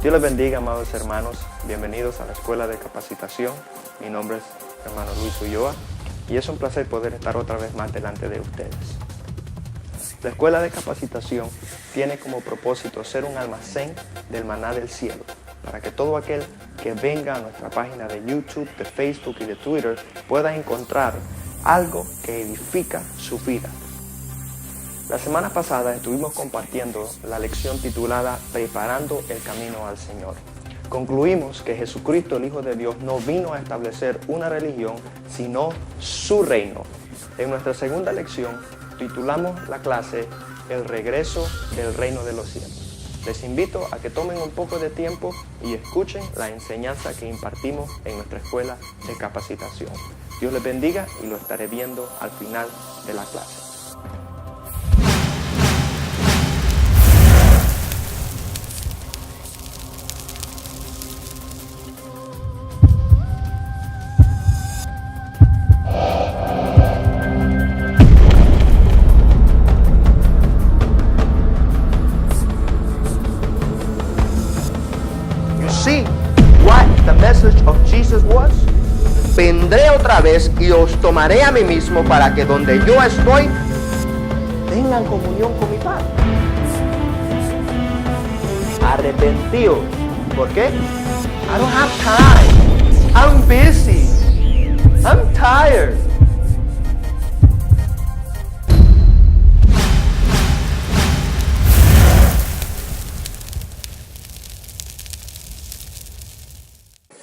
Dios les bendiga, amados hermanos. Bienvenidos a la Escuela de Capacitación. Mi nombre es hermano Luis Ulloa y es un placer poder estar otra vez más delante de ustedes. La Escuela de Capacitación tiene como propósito ser un almacén del maná del cielo, para que todo aquel que venga a nuestra página de YouTube, de Facebook y de Twitter pueda encontrar algo que edifica su vida. La semana pasada estuvimos compartiendo la lección titulada Preparando el camino al Señor. Concluimos que Jesucristo, el Hijo de Dios, no vino a establecer una religión, sino su reino. En nuestra segunda lección titulamos la clase El regreso del reino de los cielos. Les invito a que tomen un poco de tiempo y escuchen la enseñanza que impartimos en nuestra escuela de capacitación. Dios les bendiga y lo estaré viendo al final de la clase. See what the message of Jesus was? Vendré otra vez y os tomaré a mí mismo para que donde yo estoy tengan comunión con mi Padre. Arrepentidos. ¿Por qué? I don't have time. I'm busy. I'm tired.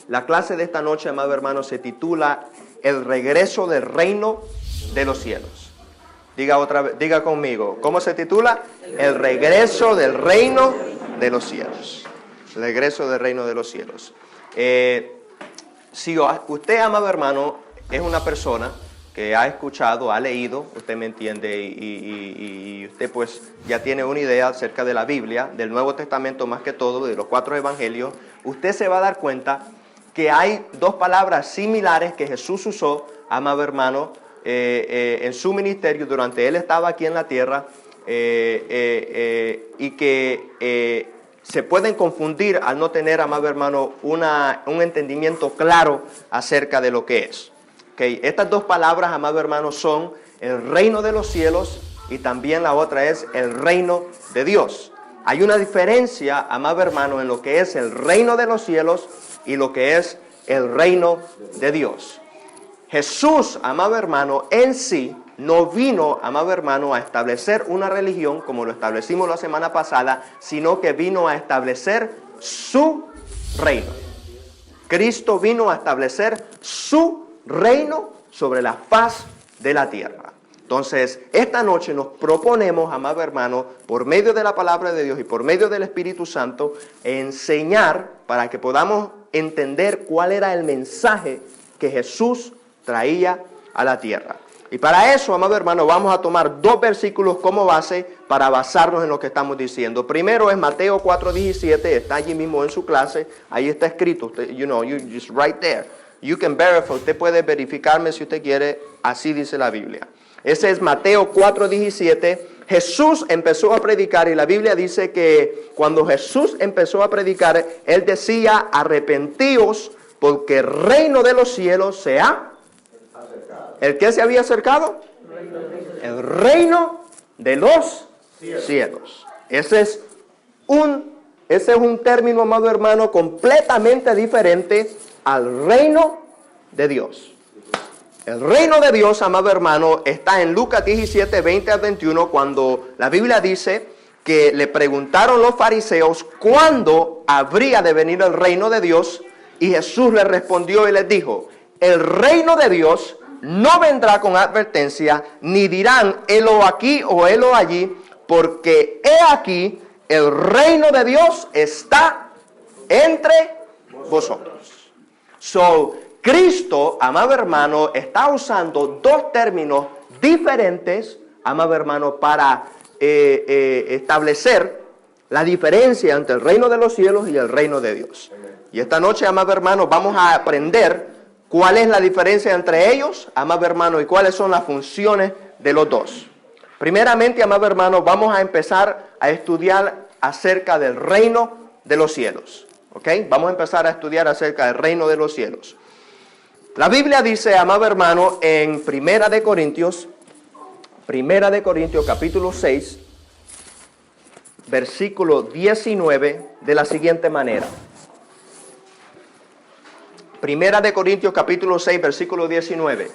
La clase de esta noche, amado hermano, se titula El regreso del reino de los cielos. Diga otra vez, diga conmigo, ¿cómo se titula? El regreso del reino de los cielos. El regreso del reino de los cielos. Si usted, amado hermano, es una persona que ha escuchado, ha leído, usted me entiende, y usted pues ya tiene una idea acerca de la Biblia, del Nuevo Testamento más que todo, de los 4 evangelios, usted se va a dar cuenta que hay 2 palabras similares que Jesús usó, amado hermano, en su ministerio durante él estaba aquí en la tierra, y que se pueden confundir al no tener, amado hermano, un entendimiento claro acerca de lo que es. Okay. Estas 2 palabras, amado hermano, son el reino de los cielos y también la otra es el reino de Dios. Hay una diferencia, amado hermano, en lo que es el reino de los cielos y lo que es el reino de Dios. Jesús, amado hermano, en sí no vino, amado hermano, a establecer una religión como lo establecimos la semana pasada, sino que vino a establecer su reino. Cristo vino a establecer su reino sobre la faz de la tierra. Entonces, esta noche nos proponemos, amado hermano, por medio de la palabra de Dios y por medio del Espíritu Santo, enseñar para que podamos entender cuál era el mensaje que Jesús traía a la tierra. Y para eso, amado hermano, vamos a tomar 2 versículos como base para basarnos en lo que estamos diciendo. Primero es Mateo 4:17, está allí mismo en su clase, ahí está escrito, usted, you just right there. You can verify, usted puede verificarme si usted quiere, así dice la Biblia. Ese es Mateo 4:17. Jesús empezó a predicar y la Biblia dice que cuando Jesús empezó a predicar, Él decía, arrepentíos porque el reino de los cielos se ha acercado. ¿El qué se había acercado? El reino de los cielos. Ese es un término, amado hermano, completamente diferente al reino de Dios. El reino de Dios, amado hermano, está en Lucas 17, 20 al 21, cuando la Biblia dice que le preguntaron los fariseos cuándo habría de venir el reino de Dios, y Jesús les respondió y les dijo, el reino de Dios no vendrá con advertencia, ni dirán, helo aquí o helo allí, porque he aquí, el reino de Dios está entre vosotros. Cristo, amado hermano, está usando 2 términos diferentes, amado hermano, para establecer la diferencia entre el reino de los cielos y el reino de Dios. Y esta noche, amado hermano, vamos a aprender cuál es la diferencia entre ellos, amado hermano, y cuáles son las funciones de los 2. Primeramente, amado hermano, vamos a empezar a estudiar acerca del reino de los cielos. ¿Ok? Vamos a empezar a estudiar acerca del reino de los cielos. La Biblia dice, amado hermano, en Primera de Corintios capítulo 6, versículo 19, de la siguiente manera. Primera de Corintios capítulo 6, versículo 19.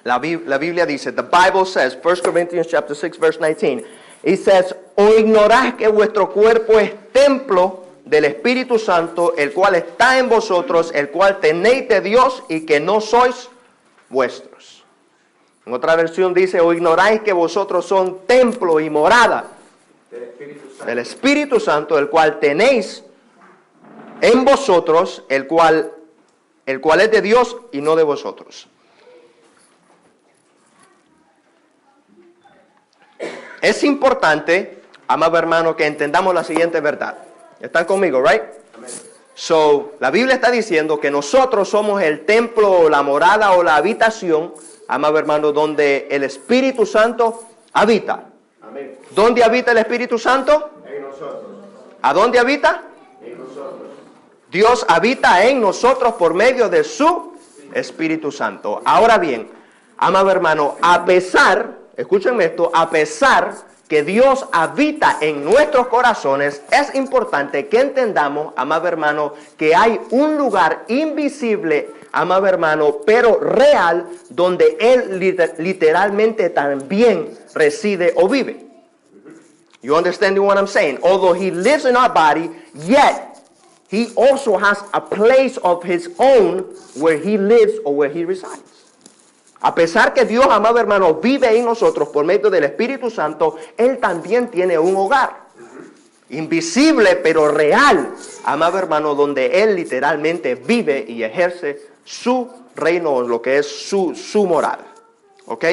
La Biblia dice, the Bible says, 1 Corinthians chapter 6, verse 19, it says, ¿o ignoráis que vuestro cuerpo es templo del Espíritu Santo, el cual está en vosotros, el cual tenéis de Dios y que no sois vuestros? En otra versión dice, ¿o ignoráis que vosotros son templo y morada del Espíritu Santo, el cual tenéis en vosotros, el cual es de Dios y no de vosotros? Es importante, amado hermano, que entendamos la siguiente verdad. ¿Están conmigo, right? So, la Biblia está diciendo que nosotros somos el templo, la morada o la habitación, amado hermano, donde el Espíritu Santo habita. Amén. ¿Dónde habita el Espíritu Santo? En nosotros. ¿A dónde habita? En nosotros. Dios habita en nosotros por medio de su Espíritu Santo. Ahora bien, amado hermano, escúchenme esto, a pesar que Dios habita en nuestros corazones, es importante que entendamos, amado hermano, que hay un lugar invisible, amado hermano, pero real, donde Él literalmente también reside o vive. You understand what I'm saying? Although He lives in our body, yet He also has a place of His own where He lives or where He resides. A pesar que Dios, amado hermano, vive en nosotros por medio del Espíritu Santo, Él también tiene un hogar. Invisible pero real, amado hermano, donde Él literalmente vive y ejerce su reino, lo que es su morada. ¿Ok?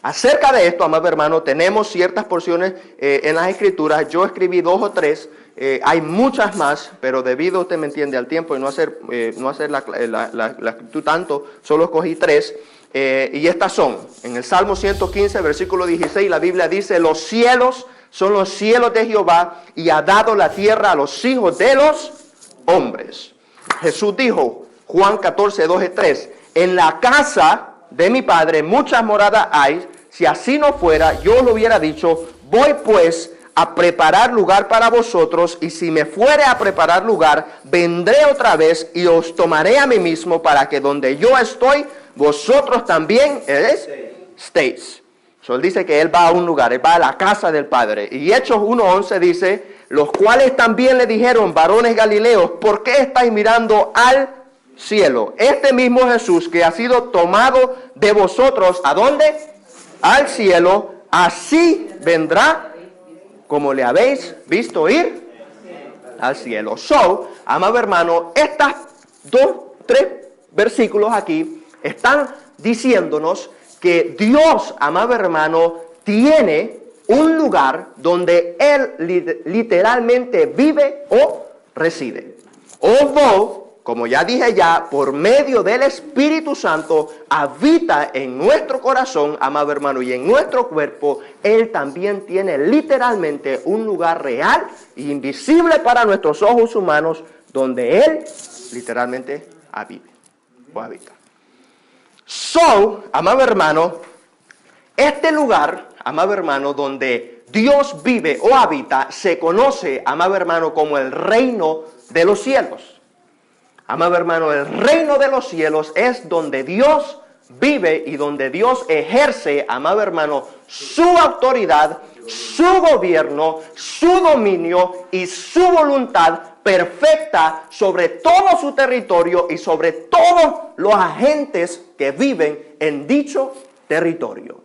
Acerca de esto, amado hermano, tenemos ciertas porciones en las Escrituras. Yo escribí 2 o 3. Hay muchas más, pero debido, usted me entiende, al tiempo y no hacer la escritura tanto, solo escogí 3. Y estas son, en el Salmo 115, versículo 16, la Biblia dice, los cielos son los cielos de Jehová y ha dado la tierra a los hijos de los hombres. Jesús dijo, Juan 14, 2 y 3, en la casa de mi Padre muchas moradas hay, si así no fuera, yo lo hubiera dicho, voy pues a preparar lugar para vosotros, y si me fuere a preparar lugar, vendré otra vez y os tomaré a mí mismo, para que donde yo estoy, vosotros también estéis. So, él dice que él va a un lugar, él va a la casa del Padre. Y Hechos 1:11 dice, los cuales también le dijeron, varones galileos, ¿por qué estáis mirando al cielo? Este mismo Jesús que ha sido tomado de vosotros, ¿a dónde? Al cielo, así vendrá como le habéis visto ir al cielo. So, amado hermano, estas 3 versículos aquí están diciéndonos que Dios, amado hermano, tiene un lugar donde Él literalmente vive o reside. Although, como ya dije ya, por medio del Espíritu Santo habita en nuestro corazón, amado hermano, y en nuestro cuerpo, Él también tiene literalmente un lugar real e invisible para nuestros ojos humanos, donde Él literalmente habita. So, amado hermano, este lugar, amado hermano, donde Dios vive o habita, se conoce, amado hermano, como el reino de los cielos. Amado hermano, el reino de los cielos es donde Dios vive y donde Dios ejerce, amado hermano, su autoridad, su gobierno, su dominio y su voluntad perfecta sobre todo su territorio y sobre todos los agentes que viven en dicho territorio.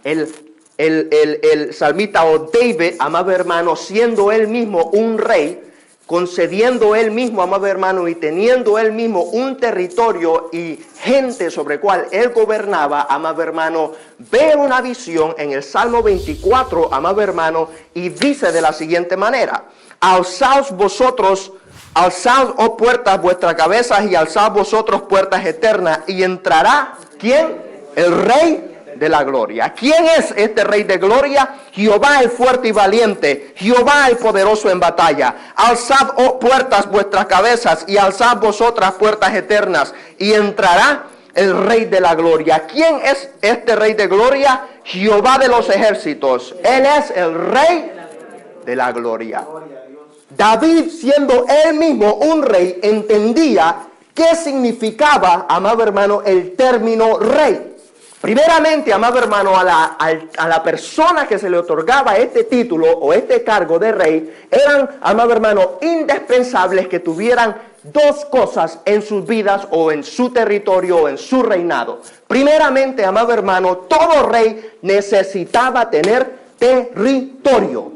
El salmista o David, amado hermano, siendo él mismo un rey, concediendo él mismo, amado hermano, y teniendo él mismo un territorio y gente sobre cual él gobernaba, amado hermano, ve una visión en el Salmo 24, amado hermano, y dice de la siguiente manera: alzaos vosotros, alzaos, oh puertas, vuestras cabezas, y alzaos vosotros puertas eternas, y entrará, ¿quién? El Rey de la gloria. ¿Quién es este Rey de gloria? Jehová el fuerte y valiente, Jehová el poderoso en batalla. Alzad, oh puertas, vuestras cabezas, y alzad vosotras puertas eternas, y entrará el Rey de la gloria. ¿Quién es este Rey de gloria? Jehová de los ejércitos. Él es el Rey de la gloria. David, siendo él mismo un rey, entendía qué significaba, amado hermano, el término rey. Primeramente, amado hermano, a la persona que se le otorgaba este título o este cargo de rey, eran, amado hermano, indispensables que tuvieran dos cosas en sus vidas o en su territorio o en su reinado. Primeramente, amado hermano, todo rey necesitaba tener territorio.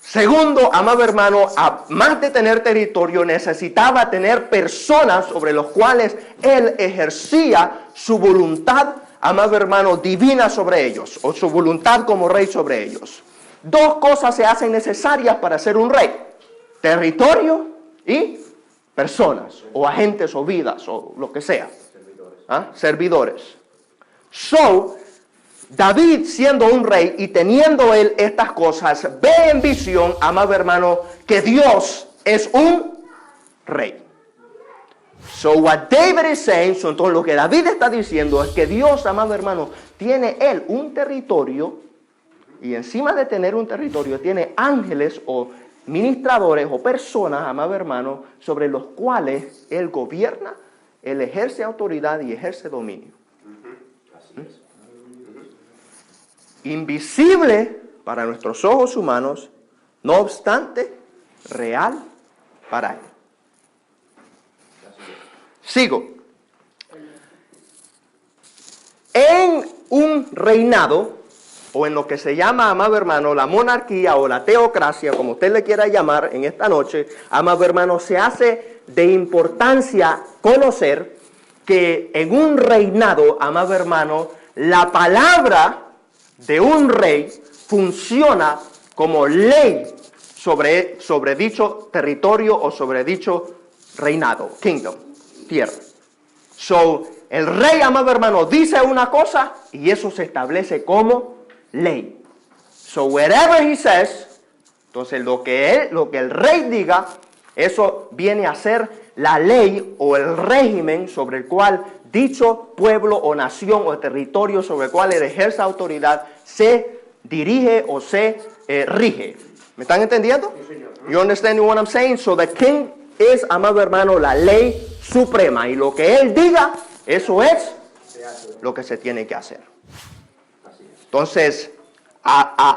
Segundo, amado hermano, más de tener territorio, necesitaba tener personas sobre los cuales él ejercía su voluntad, amado hermano, divina sobre ellos, o su voluntad como rey sobre ellos. Dos cosas se hacen necesarias para ser un rey: territorio y personas, o agentes, o vidas, o lo que sea. Servidores. David, siendo un rey y teniendo él estas cosas, ve en visión, amado hermano, que Dios es un rey. So what David is saying, entonces lo que David está diciendo es que Dios, amado hermano, tiene él un territorio, y encima de tener un territorio tiene ángeles o ministradores o personas, amado hermano, sobre los cuales él gobierna, él ejerce autoridad y ejerce dominio. Invisible para nuestros ojos humanos, no obstante, real para él. Sigo. En un reinado, o en lo que se llama, amado hermano, la monarquía o la teocracia, como usted le quiera llamar en esta noche, amado hermano, se hace de importancia conocer que en un reinado, amado hermano, la palabra de un rey funciona como ley sobre dicho territorio o sobre dicho reinado, kingdom, tierra. El rey, amado hermano, dice una cosa y eso se establece como ley. Whatever he says, entonces lo que el rey diga, eso viene a ser la ley o el régimen sobre el cual dicho pueblo o nación o territorio sobre el cual él ejerce autoridad se dirige o se rige. ¿Me están entendiendo? Sí, señor. You understand what I'm saying? So the king es, amado hermano, la ley suprema. Y lo que él diga, eso es lo que se tiene que hacer. Entonces,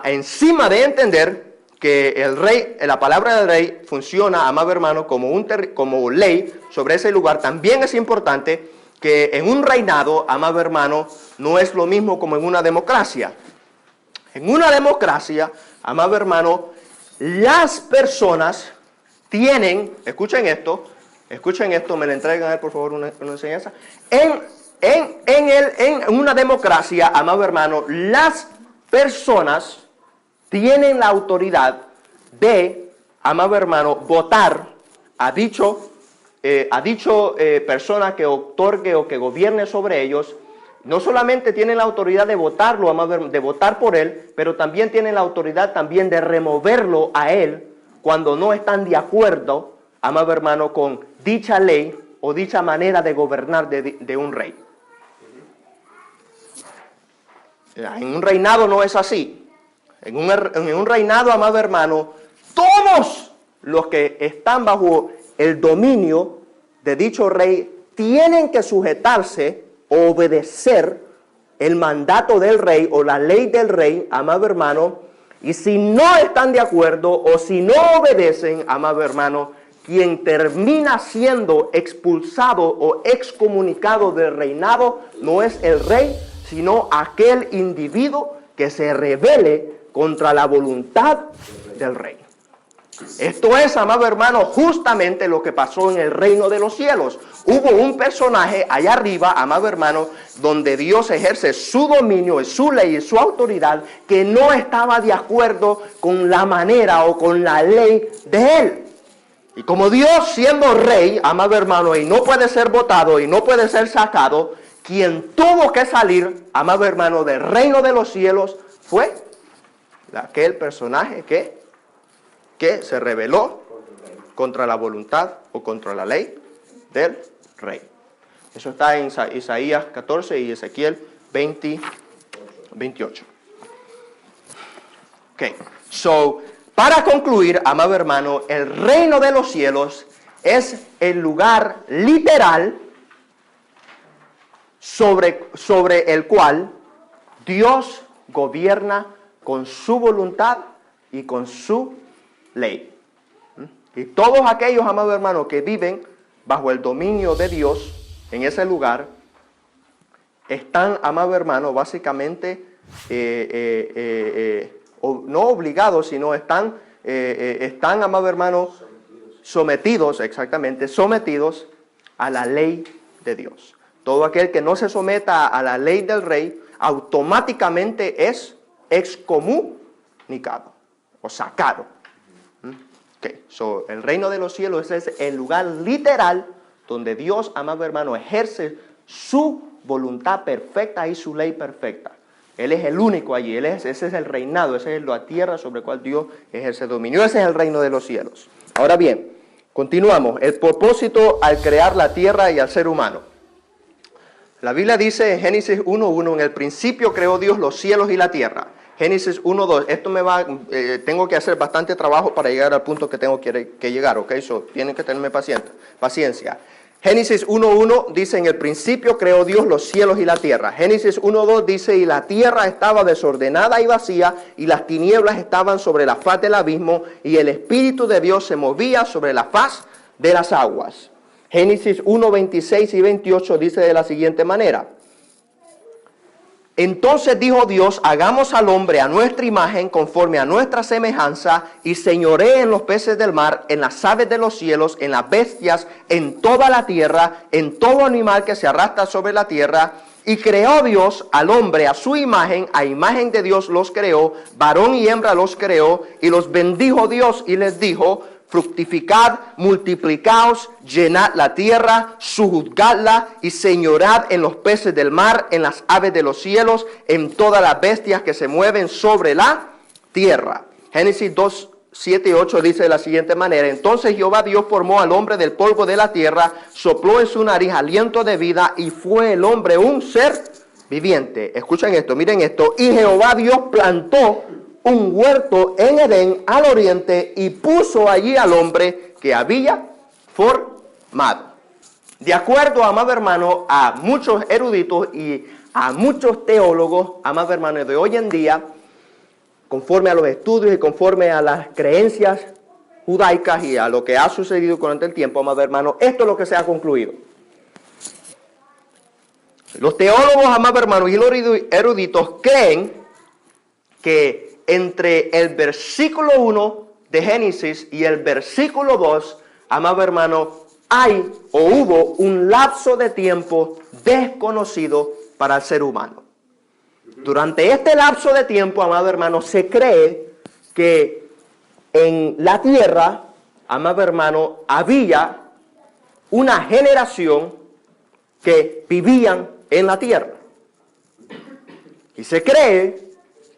encima de entender que el rey, la palabra del rey funciona, amado hermano, como ley sobre ese lugar, también es importante que en un reinado, amado hermano, no es lo mismo como en una democracia. En una democracia, amado hermano, las personas tienen, escuchen esto, me le entregan a él por favor una enseñanza. En una democracia, amado hermano, las personas tienen la autoridad de, amado hermano, votar a dicho persona que otorgue o que gobierne sobre ellos. No solamente tienen la autoridad de votarlo, de votar por él, pero también tienen la autoridad también de removerlo a él cuando no están de acuerdo, amado hermano, con dicha ley o dicha manera de gobernar de un rey. En un reinado no es así. En un reinado, amado hermano, todos los que están bajo el dominio de dicho rey tienen que sujetarse o obedecer el mandato del rey o la ley del rey, amado hermano, y si no están de acuerdo o si no obedecen, amado hermano, quien termina siendo expulsado o excomunicado del reinado no es el rey, sino aquel individuo que se rebele contra la voluntad del rey. Esto es, amado hermano, justamente lo que pasó en el reino de los cielos. Hubo un personaje allá arriba, amado hermano, donde Dios ejerce su dominio, su ley y su autoridad, que no estaba de acuerdo con la manera o con la ley de él. Y como Dios siendo rey, amado hermano, y no puede ser votado y no puede ser sacado, quien tuvo que salir, amado hermano, del reino de los cielos fue aquel personaje que se rebeló contra la voluntad o contra la ley del rey. Eso está en Isaías 14 y Ezequiel 28. Ok, so, para concluir, amado hermano, el reino de los cielos es el lugar literal sobre el cual Dios gobierna con su voluntad y con su ley. Y todos aquellos, amados hermanos, que viven bajo el dominio de Dios en ese lugar, están, amado hermano, básicamente, no obligados, sino están, amado hermano, sometidos a la ley de Dios. Todo aquel que no se someta a la ley del rey, automáticamente es excomunicado o sacado. Okay. So, el reino de los cielos es el lugar literal donde Dios, amado hermano, ejerce su voluntad perfecta y su ley perfecta. Él es el único allí, ese es el reinado, esa es la tierra sobre la cual Dios ejerce dominio. Ese es el reino de los cielos. Ahora bien, continuamos. El propósito al crear la tierra y al ser humano. La Biblia dice en Génesis 1:1, en el principio creó Dios los cielos y la tierra. Génesis 1:2, esto tengo que hacer bastante trabajo para llegar al punto que tengo que llegar, ¿ok? So, tienen que tenerme paciencia. Génesis 1:1 dice, en el principio creó Dios los cielos y la tierra. Génesis 1:2 dice, y la tierra estaba desordenada y vacía, y las tinieblas estaban sobre la faz del abismo, y el Espíritu de Dios se movía sobre la faz de las aguas. Génesis 1:26 y 28 dice de la siguiente manera. Entonces dijo Dios, hagamos al hombre a nuestra imagen, conforme a nuestra semejanza, y señoree en los peces del mar, en las aves de los cielos, en las bestias, en toda la tierra, en todo animal que se arrastra sobre la tierra. Y creó Dios al hombre a su imagen, a imagen de Dios los creó, varón y hembra los creó, y los bendijo Dios y les dijo, fructificad, multiplicaos, llenad la tierra, sojuzgadla y señorad en los peces del mar, en las aves de los cielos, en todas las bestias que se mueven sobre la tierra. Génesis 2:7-8 dice de la siguiente manera. Entonces Jehová Dios formó al hombre del polvo de la tierra, sopló en su nariz aliento de vida y fue el hombre un ser viviente. Escuchen esto, miren esto. Y Jehová Dios plantó un huerto en Edén al oriente y puso allí al hombre que había formado. De acuerdo, amado hermano, a muchos eruditos y a muchos teólogos, amado hermano, de hoy en día, conforme a los estudios y conforme a las creencias judaicas y a lo que ha sucedido durante el tiempo, amado hermano, esto es lo que se ha concluido. Los teólogos, amado hermano, y los eruditos creen que entre el versículo 1 de Génesis y el versículo 2, amado hermano, hay o hubo un lapso de tiempo desconocido para el ser humano. Durante este lapso de tiempo, amado hermano, se cree que en la tierra, amado hermano, había una generación que vivían en la tierra. Y se cree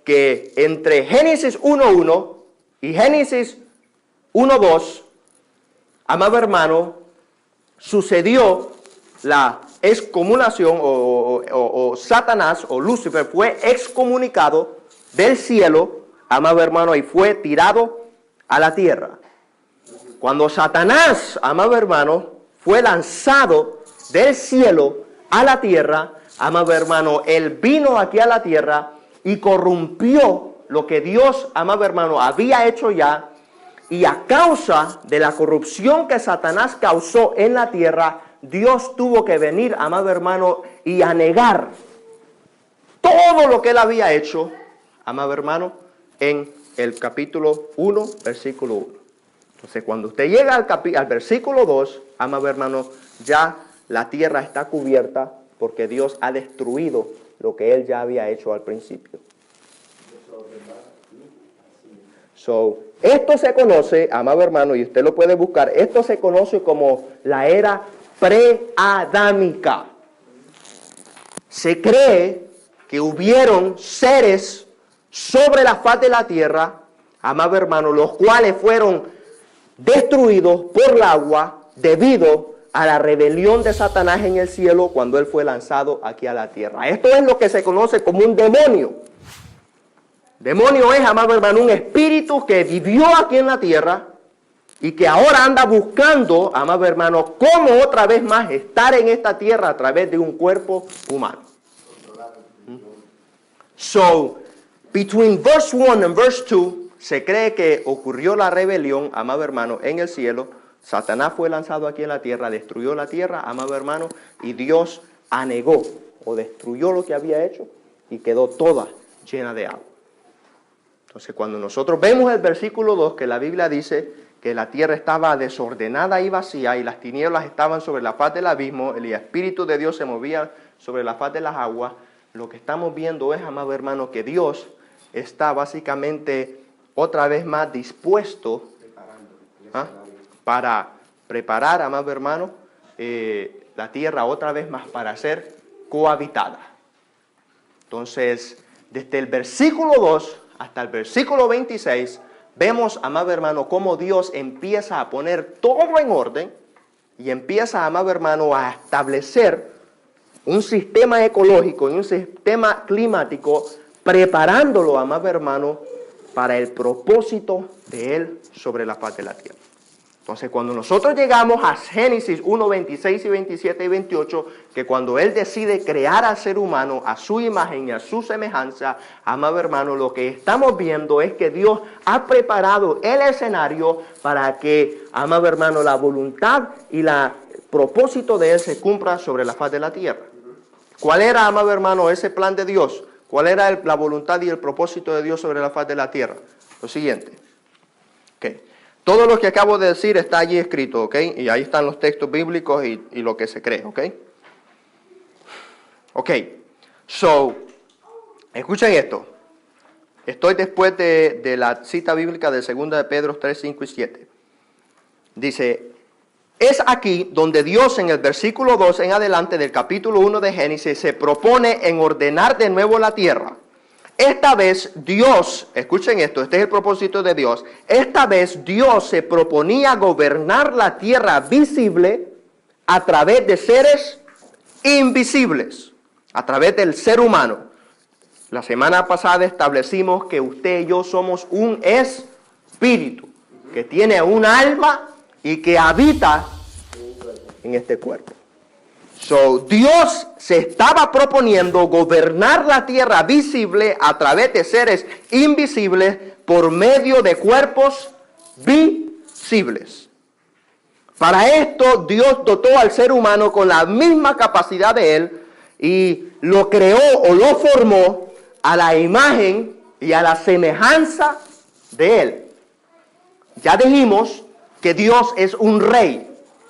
que entre Génesis 1:1 y Génesis 1:2, amado hermano, sucedió la excomunicación o Satanás o Lucifer fue excomunicado del cielo, amado hermano, y fue tirado a la tierra. Cuando Satanás, amado hermano, fue lanzado del cielo a la tierra, amado hermano, él vino aquí a la tierra y corrompió lo que Dios, amado hermano, había hecho ya, y a causa de la corrupción que Satanás causó en la tierra, Dios tuvo que venir, amado hermano, y a negar todo lo que él había hecho, amado hermano, en el capítulo 1, versículo 1. Entonces, cuando usted llega al versículo 2, amado hermano, ya la tierra está cubierta porque Dios ha destruido lo que él ya había hecho al principio. Esto se conoce, amado hermano, y usted lo puede buscar, esto se conoce como la era preadámica. se cree que hubieron seres sobre la faz de la tierra, amado hermano, los cuales fueron destruidos por el agua debido a la rebelión de Satanás en el cielo cuando él fue lanzado aquí a la tierra. Esto es lo que se conoce como un demonio. Demonio es, amado hermano, un espíritu que vivió aquí en la tierra y que ahora anda buscando, amado hermano, cómo otra vez más estar en esta tierra a través de un cuerpo humano. So, between verse 1 and verse 2, se cree que ocurrió la rebelión, amado hermano, en el cielo. Satanás fue lanzado aquí en la tierra, destruyó la tierra, amado hermano, y Dios anegó o destruyó lo que había hecho y quedó toda llena de agua. Entonces, cuando nosotros vemos el versículo 2, que la Biblia dice que la tierra estaba desordenada y vacía y las tinieblas estaban sobre la faz del abismo, el Espíritu de Dios se movía sobre la faz de las aguas, lo que estamos viendo es, amado hermano, que Dios está básicamente otra vez más dispuesto para preparar, amado hermano, la tierra otra vez más para ser cohabitada. Entonces, desde el versículo 2 hasta el versículo 26, vemos, amado hermano, cómo Dios empieza a poner todo en orden y empieza, amado hermano, a establecer un sistema ecológico y un sistema climático, preparándolo, amado hermano, para el propósito de Él sobre la faz de la tierra. Entonces, cuando nosotros llegamos a Génesis 1, 26 y 27 y 28, que cuando Él decide crear al ser humano a su imagen y a su semejanza, amado hermano, lo que estamos viendo es que Dios ha preparado el escenario para que, amado hermano, la voluntad y el propósito de Él se cumpla sobre la faz de la tierra. ¿Cuál era, amado hermano, ese plan de Dios? ¿Cuál era la voluntad y el propósito de Dios sobre la faz de la tierra? Lo siguiente. Okay. Todo lo que acabo de decir está allí escrito, ¿ok? Y ahí están los textos bíblicos y lo que se cree, ¿ok? Ok. So, escuchen esto. Estoy después de la cita bíblica de 2 de Pedro 3, 5 y 7. Dice, es aquí donde Dios en el versículo 2 en adelante del capítulo 1 de Génesis se propone en ordenar de nuevo la tierra. Esta vez Dios, escuchen esto, este es el propósito de Dios. Esta vez Dios se proponía gobernar la tierra visible a través de seres invisibles, a través del ser humano. La semana pasada establecimos que usted y yo somos un espíritu que tiene un alma y que habita en este cuerpo. So, Dios se estaba proponiendo gobernar la tierra visible a través de seres invisibles por medio de cuerpos visibles. Para esto, Dios dotó al ser humano con la misma capacidad de él y lo creó o lo formó a la imagen y a la semejanza de él. Ya dijimos que Dios es un rey.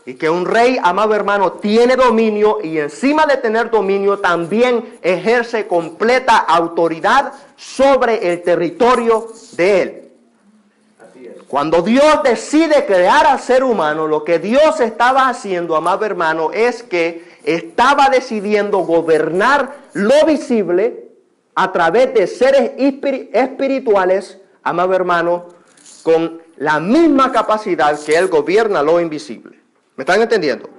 Y que un rey, amado hermano, tiene dominio y encima de tener dominio también ejerce completa autoridad sobre el territorio de él. Así es. Cuando Dios decide crear al ser humano, lo que Dios estaba haciendo, amado hermano, es que estaba decidiendo gobernar lo visible a través de seres espirituales, amado hermano, con la misma capacidad que él gobierna lo invisible. ¿Me están entendiendo?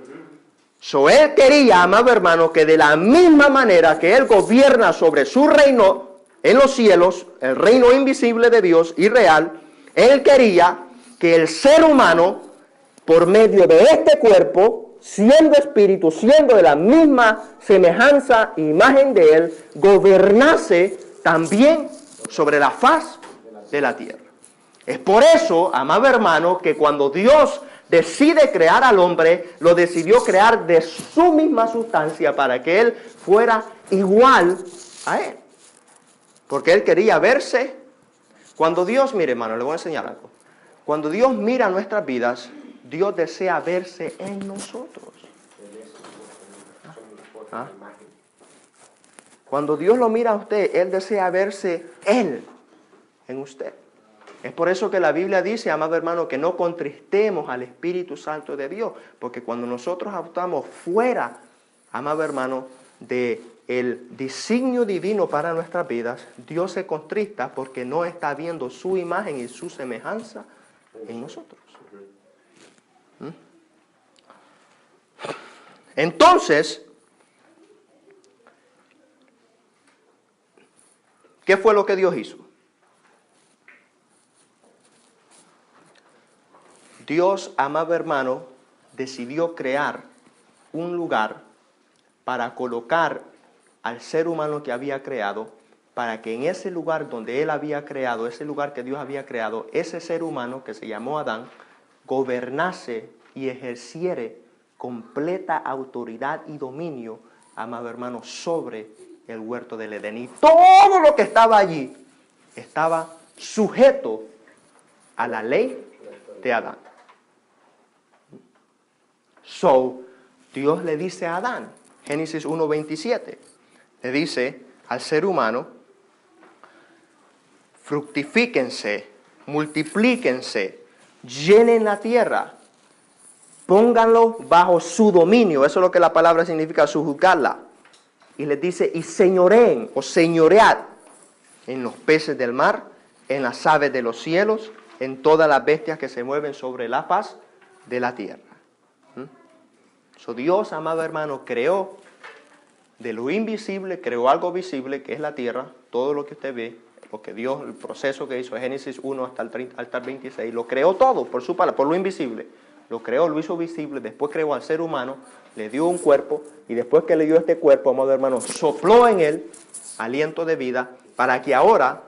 So, él quería, amado hermano, que de la misma manera que él gobierna sobre su reino en los cielos, el reino invisible de Dios y real, él quería que el ser humano, por medio de este cuerpo, siendo espíritu, siendo de la misma semejanza e imagen de él, gobernase también sobre la faz de la tierra. Es por eso, amado hermano, que cuando Dios decide crear al hombre, lo decidió crear de su misma sustancia para que él fuera igual a él. Porque él quería verse. Cuando Dios, mire hermano, le voy a enseñar algo. Cuando Dios mira nuestras vidas, Dios desea verse en nosotros. ¿Ah? Cuando Dios lo mira a usted, Él desea verse Él en usted. Es por eso que la Biblia dice, amado hermano, que no contristemos al Espíritu Santo de Dios, porque cuando nosotros estamos fuera, amado hermano, de el designio divino para nuestras vidas, Dios se contrista porque no está viendo su imagen y su semejanza en nosotros. Entonces, ¿qué fue lo que Dios hizo? Dios, amado hermano, decidió crear un lugar para colocar al ser humano que había creado, para que en ese lugar donde Él había creado, ese lugar que Dios había creado, ese ser humano que se llamó Adán, gobernase y ejerciera completa autoridad y dominio, amado hermano, sobre el huerto del Edén. Y todo lo que estaba allí estaba sujeto a la ley de Adán. So, Dios le dice a Adán, Génesis 1:27, le dice al ser humano, fructifíquense, multiplíquense, llenen la tierra, pónganlo bajo su dominio. Eso es lo que la palabra significa, sujuzgarla. Y les dice, y señoreen o señoread en los peces del mar, en las aves de los cielos, en todas las bestias que se mueven sobre la faz de la tierra. So, Dios, amado hermano, creó de lo invisible, creó algo visible, que es la tierra, todo lo que usted ve, porque Dios, el proceso que hizo de Génesis 1 hasta el 26, lo creó todo por su palabra, por lo invisible. Lo creó, lo hizo visible, después creó al ser humano, le dio un cuerpo, y después que le dio este cuerpo, amado hermano, sopló en él aliento de vida, para que ahora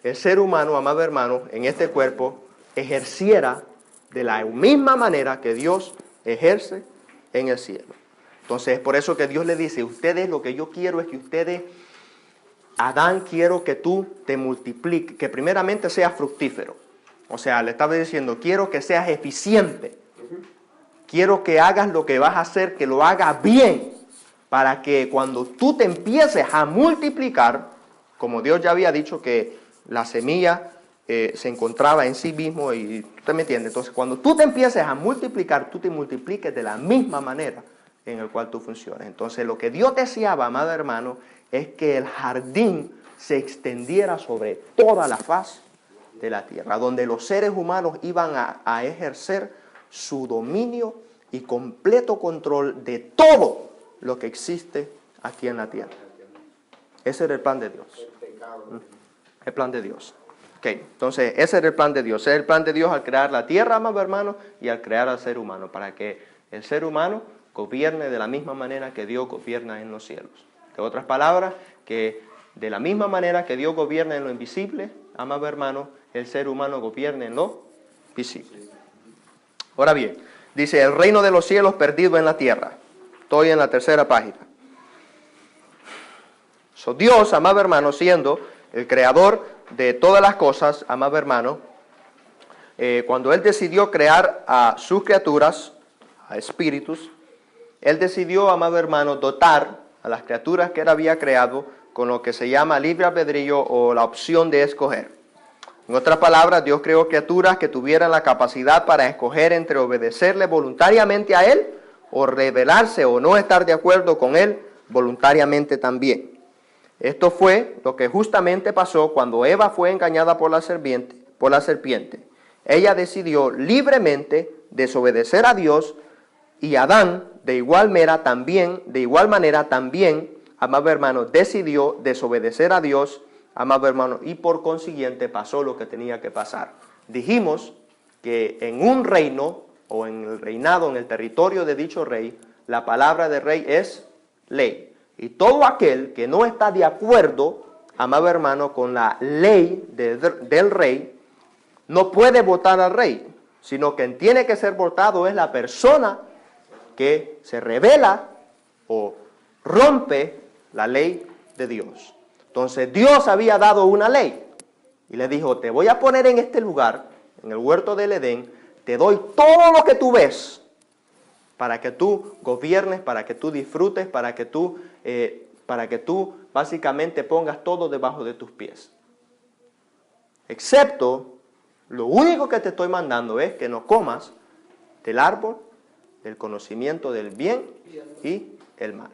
el ser humano, amado hermano, en este cuerpo, ejerciera de la misma manera que Dios ejerce en el cielo. Entonces, es por eso que Dios le dice, ustedes, lo que yo quiero es que ustedes, Adán, quiero que tú te multipliques, que primeramente seas fructífero. O sea, le estaba diciendo, quiero que seas eficiente. Quiero que hagas lo que vas a hacer, que lo hagas bien, para que cuando tú te empieces a multiplicar, como Dios ya había dicho que la semilla se encontraba en sí mismo, y usted me entiende. Entonces, cuando tú te empieces a multiplicar, tú te multipliques de la misma manera en el cual tú funcionas. Entonces, lo que Dios deseaba, amado hermano, es que el jardín se extendiera sobre toda la faz de la tierra, donde los seres humanos iban a ejercer su dominio y completo control de todo lo que existe aquí en la tierra. Ese era el plan de Dios. El plan de Dios. Entonces, ese era el plan de Dios. Ese es el plan de Dios al crear la tierra, amado hermano, y al crear al ser humano, para que el ser humano gobierne de la misma manera que Dios gobierna en los cielos. De otras palabras, que de la misma manera que Dios gobierna en lo invisible, amado hermano, el ser humano gobierna en lo visible. Ahora bien, dice, el reino de los cielos perdido en la tierra. Estoy en la tercera página. So, Dios, amado hermano, siendo el creador de todas las cosas, amado hermano, cuando Él decidió crear a sus criaturas, a espíritus, Él decidió, amado hermano, dotar a las criaturas que Él había creado con lo que se llama libre albedrío o la opción de escoger. En otras palabras, Dios creó criaturas que tuvieran la capacidad para escoger entre obedecerle voluntariamente a Él o rebelarse o no estar de acuerdo con Él voluntariamente también. Esto fue lo que justamente pasó cuando Eva fue engañada por la serpiente. Ella decidió libremente desobedecer a Dios, y Adán de igual manera también, amado hermano, decidió desobedecer a Dios, amado hermano, y por consiguiente pasó lo que tenía que pasar. Dijimos que en un reino, o en el reinado, en el territorio de dicho rey, la palabra de rey es ley. Y todo aquel que no está de acuerdo, amado hermano, con la ley del rey, no puede votar al rey, sino que tiene que ser votado es la persona que se rebela o rompe la ley de Dios. Entonces Dios había dado una ley y le dijo, te voy a poner en este lugar, en el huerto del Edén, te doy todo lo que tú ves, para que tú gobiernes, para que tú disfrutes, para que tú básicamente pongas todo debajo de tus pies. Excepto, lo único que te estoy mandando es que no comas del árbol del conocimiento del bien y el mal.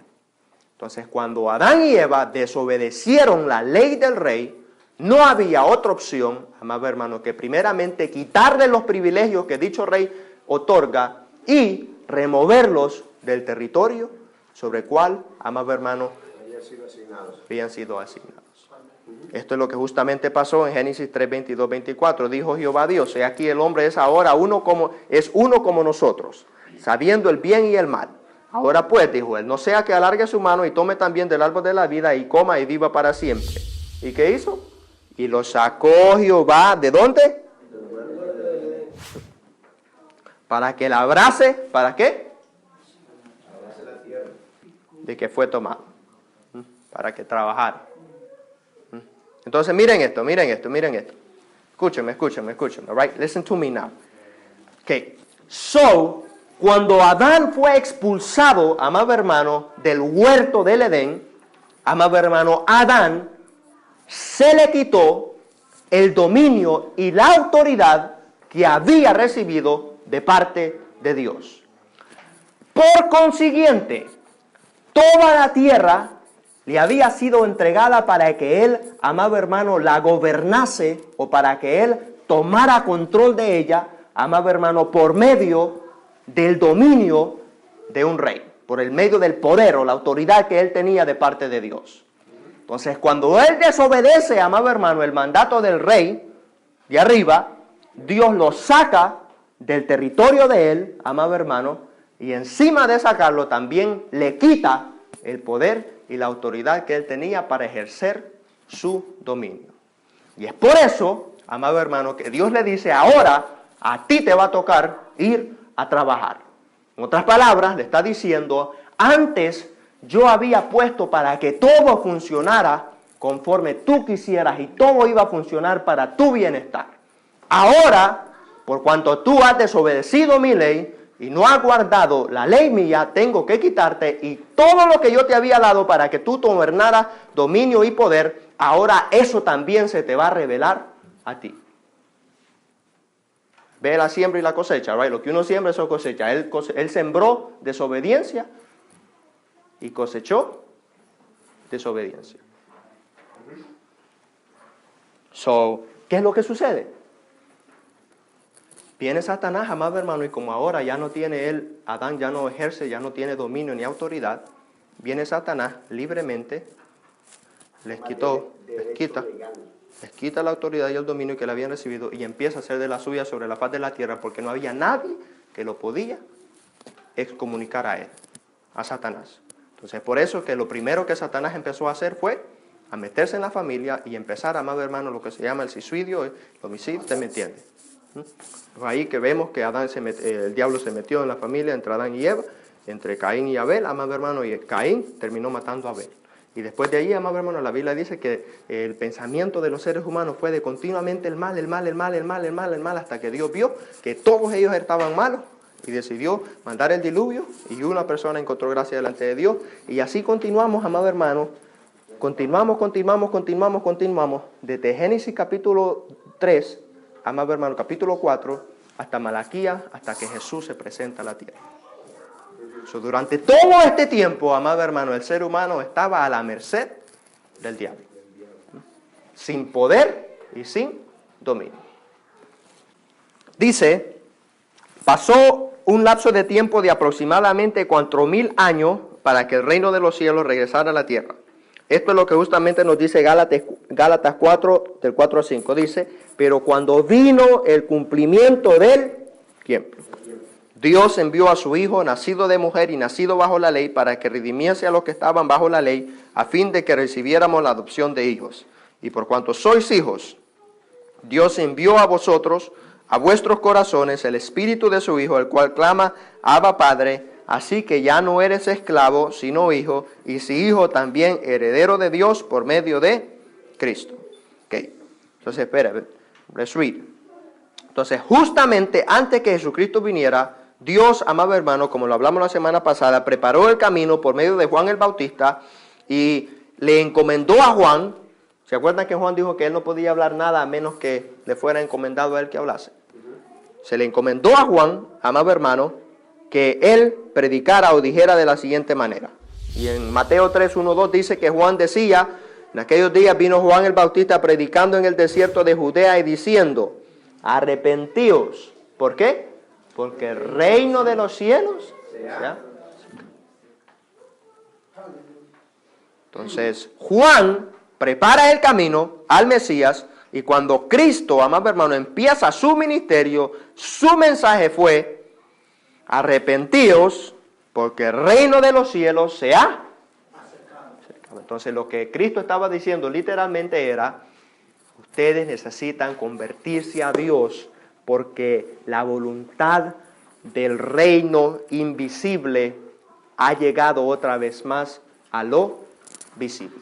Entonces, cuando Adán y Eva desobedecieron la ley del rey, no había otra opción, amado hermano, que primeramente quitarle los privilegios que dicho rey otorga y removerlos del territorio sobre el cual, amado hermano, habían sido asignados. Esto es lo que justamente pasó en Génesis 3, 22, 24. Dijo Jehová Dios: he aquí el hombre es ahora uno como nosotros, sabiendo el bien y el mal. Ahora pues, dijo él, no sea que alargue su mano y tome también del árbol de la vida y coma y viva para siempre. ¿Y qué hizo? Y lo sacó Jehová, ¿de dónde? Para que la abrace, ¿para qué? De que fue tomado. Para que trabajara. Entonces miren esto. Escúchenme. Right? Listen to me now. Okay. So, cuando Adán fue expulsado, amado hermano, del huerto del Edén, amado hermano, Adán se le quitó el dominio y la autoridad que había recibido de parte de Dios. Por consiguiente, toda la tierra le había sido entregada para que él, amado hermano, la gobernase o para que él tomara control de ella, amado hermano, por medio del dominio de un rey, por el medio del poder o la autoridad que él tenía de parte de Dios. Entonces, cuando él desobedece, amado hermano, el mandato del rey de arriba, Dios lo saca del territorio de él, amado hermano, y encima de sacarlo también le quita el poder y la autoridad que él tenía para ejercer su dominio. Y es por eso, amado hermano, que Dios le dice: ahora a ti te va a tocar ir a trabajar. En otras palabras, le está diciendo: antes yo había puesto para que todo funcionara conforme tú quisieras y todo iba a funcionar para tu bienestar. Ahora, por cuanto tú has desobedecido mi ley y no has guardado la ley mía, tengo que quitarte, y todo lo que yo te había dado para que tú gobernaras dominio y poder, ahora eso también se te va a revelar a ti. Ve la siembra y la cosecha, right? Lo que uno siembra, eso cosecha. Él sembró desobediencia y cosechó desobediencia. So, ¿qué es lo que sucede? Viene Satanás, amado hermano, y como ahora ya no tiene él, Adán ya no ejerce, ya no tiene dominio ni autoridad, viene Satanás libremente, les quita la autoridad y el dominio que le habían recibido y empieza a hacer de la suya sobre la faz de la tierra, porque no había nadie que lo podía excomunicar a él, a Satanás. Entonces, por eso que lo primero que Satanás empezó a hacer fue a meterse en la familia y empezar, amado hermano, lo que se llama el suicidio, el homicidio, ¿usted me entiende? Ahí que vemos que el diablo se metió en la familia entre Adán y Eva, entre Caín y Abel, amado hermano, y Caín terminó matando a Abel. Y después de ahí, amado hermano, la Biblia dice que el pensamiento de los seres humanos fue de continuamente el mal, hasta que Dios vio que todos ellos estaban malos y decidió mandar el diluvio, y una persona encontró gracia delante de Dios. Y así continuamos, amado hermano, continuamos, desde Génesis capítulo 3, amado hermano, capítulo 4, hasta Malaquías, hasta que Jesús se presenta a la tierra. Durante todo este tiempo, amado hermano, el ser humano estaba a la merced del diablo, sin poder y sin dominio. Dice, pasó un lapso de tiempo de aproximadamente 4,000 años para que el reino de los cielos regresara a la tierra. Esto es lo que justamente nos dice Gálatas 4, del 4 al 5. Dice, pero cuando vino el cumplimiento del tiempo, Dios envió a su Hijo, nacido de mujer y nacido bajo la ley, para que redimiese a los que estaban bajo la ley, a fin de que recibiéramos la adopción de hijos. Y por cuanto sois hijos, Dios envió a vosotros, a vuestros corazones, el Espíritu de su Hijo, el cual clama, Abba Padre. Así que ya no eres esclavo, sino hijo, y si hijo, también heredero de Dios por medio de Cristo. Okay. Entonces, espera, let's read. Entonces, justamente antes que Jesucristo viniera, Dios, amado hermano, como lo hablamos la semana pasada, preparó el camino por medio de Juan el Bautista y le encomendó a Juan. ¿Se acuerdan que Juan dijo que él no podía hablar nada a menos que le fuera encomendado a él que hablase? Se le encomendó a Juan, amado hermano, que él predicara o dijera de la siguiente manera. Y en Mateo 3, 1, 2 dice que Juan decía, en aquellos días vino Juan el Bautista predicando en el desierto de Judea y diciendo, arrepentíos. ¿Por qué? Porque el reino de los cielos se ha... Entonces, Juan prepara el camino al Mesías, y cuando Cristo, amado hermano, empieza su ministerio, su mensaje fue, arrepentíos, porque el reino de los cielos se ha acercado. Entonces, lo que Cristo estaba diciendo literalmente era, ustedes necesitan convertirse a Dios, porque la voluntad del reino invisible ha llegado otra vez más a lo visible.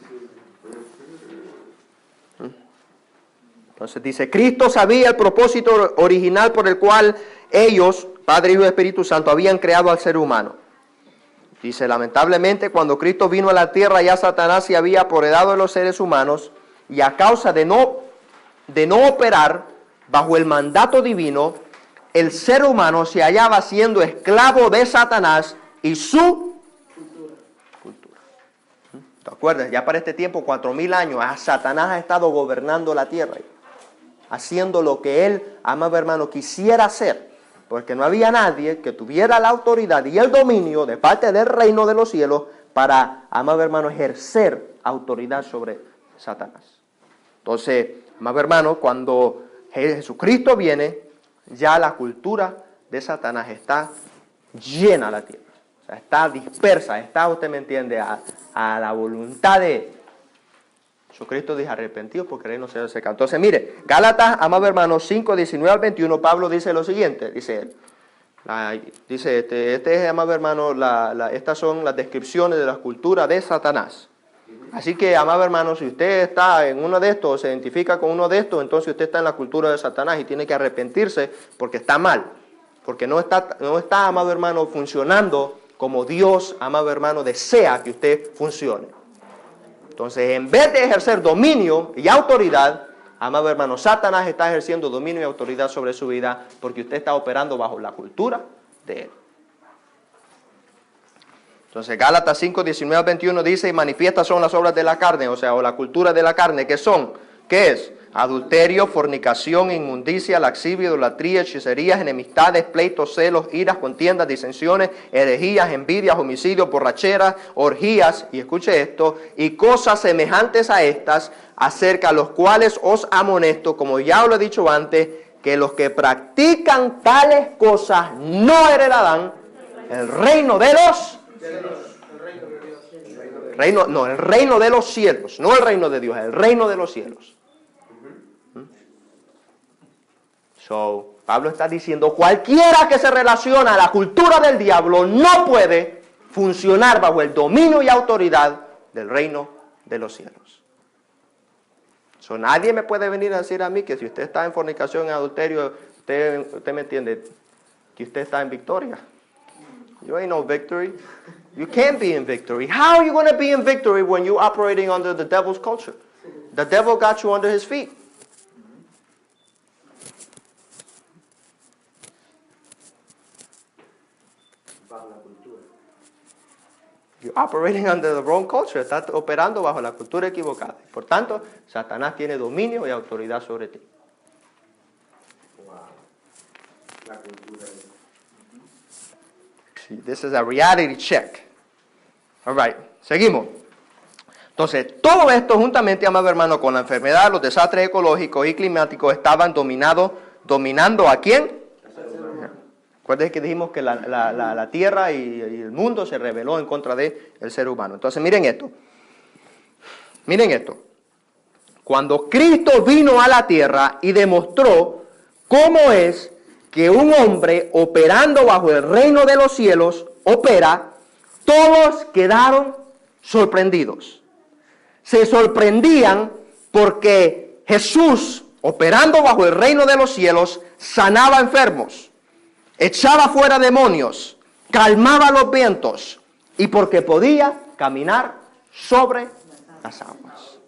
Entonces dice, Cristo sabía el propósito original por el cual ellos, Padre, Hijo y Espíritu Santo, habían creado al ser humano. Dice, lamentablemente, cuando Cristo vino a la tierra, ya Satanás se había apoderado de los seres humanos, y a causa de no operar bajo el mandato divino, el ser humano se hallaba siendo esclavo de Satanás y su cultura. ¿Te acuerdas? Ya para este tiempo, 4,000 años, Satanás ha estado gobernando la tierra, haciendo lo que él, amado hermano, quisiera hacer, porque no había nadie que tuviera la autoridad y el dominio de parte del reino de los cielos para, amado hermano, ejercer autoridad sobre Satanás. Entonces, amado hermano, cuando Jesucristo viene, ya la cultura de Satanás está llena la tierra, o sea, está dispersa, está, usted me entiende, a la voluntad de Jesucristo. Dice, arrepentidos porque el reino se ha acercado. Entonces, mire, Gálatas, amado hermano, 5, 19 al 21, Pablo dice lo siguiente, dice este es, amado hermano, estas son las descripciones de la cultura de Satanás. Así que, amado hermano, si usted está en uno de estos, o se identifica con uno de estos, entonces usted está en la cultura de Satanás y tiene que arrepentirse porque está mal, porque no está, amado hermano, funcionando como Dios, amado hermano, desea que usted funcione. Entonces, en vez de ejercer dominio y autoridad, amado hermano, Satanás está ejerciendo dominio y autoridad sobre su vida porque usted está operando bajo la cultura de él. Entonces, Gálatas 5, 19 al 21 dice, y manifiestas son las obras de la carne, o sea, o la cultura de la carne, ¿qué son? ¿Qué es? Adulterio, fornicación, inmundicia, laxivia, idolatría, hechicerías, enemistades, pleitos, celos, iras, contiendas, disensiones, herejías, envidias, homicidios, borracheras, orgías, y escuche esto, y cosas semejantes a estas, acerca de los cuales os amonesto, como ya os lo he dicho antes, que los que practican tales cosas no heredarán el reino de los el reino de los cielos, no el reino de Dios, el reino de los cielos. So, Pablo está diciendo, cualquiera que se relaciona a la cultura del diablo no puede funcionar bajo el dominio y autoridad del reino de los cielos. So, nadie me puede venir a decir a mí que si usted está en fornicación, en adulterio, usted me entiende, que usted está en victoria. You ain't no victory. You can't be in victory. How are you going to be in victory when you're operating under the devil's culture? The devil got you under his feet. You're operating under the wrong culture. Estás operando bajo la cultura equivocada. Por tanto, Satanás tiene dominio y autoridad sobre ti. Wow. La cultura. This is a reality check. All right, seguimos. Entonces, todo esto juntamente, amado hermano, con la enfermedad, los desastres ecológicos y climáticos estaban dominando ¿a quién? Acuérdense que dijimos que la tierra y el mundo se rebeló en contra del ser humano. Entonces, miren esto. Miren esto. Cuando Cristo vino a la tierra y demostró cómo es que un hombre operando bajo el reino de los cielos opera, todos quedaron sorprendidos. Se sorprendían porque Jesús, operando bajo el reino de los cielos, sanaba enfermos, echaba fuera demonios, calmaba los vientos y porque podía caminar sobre las aguas.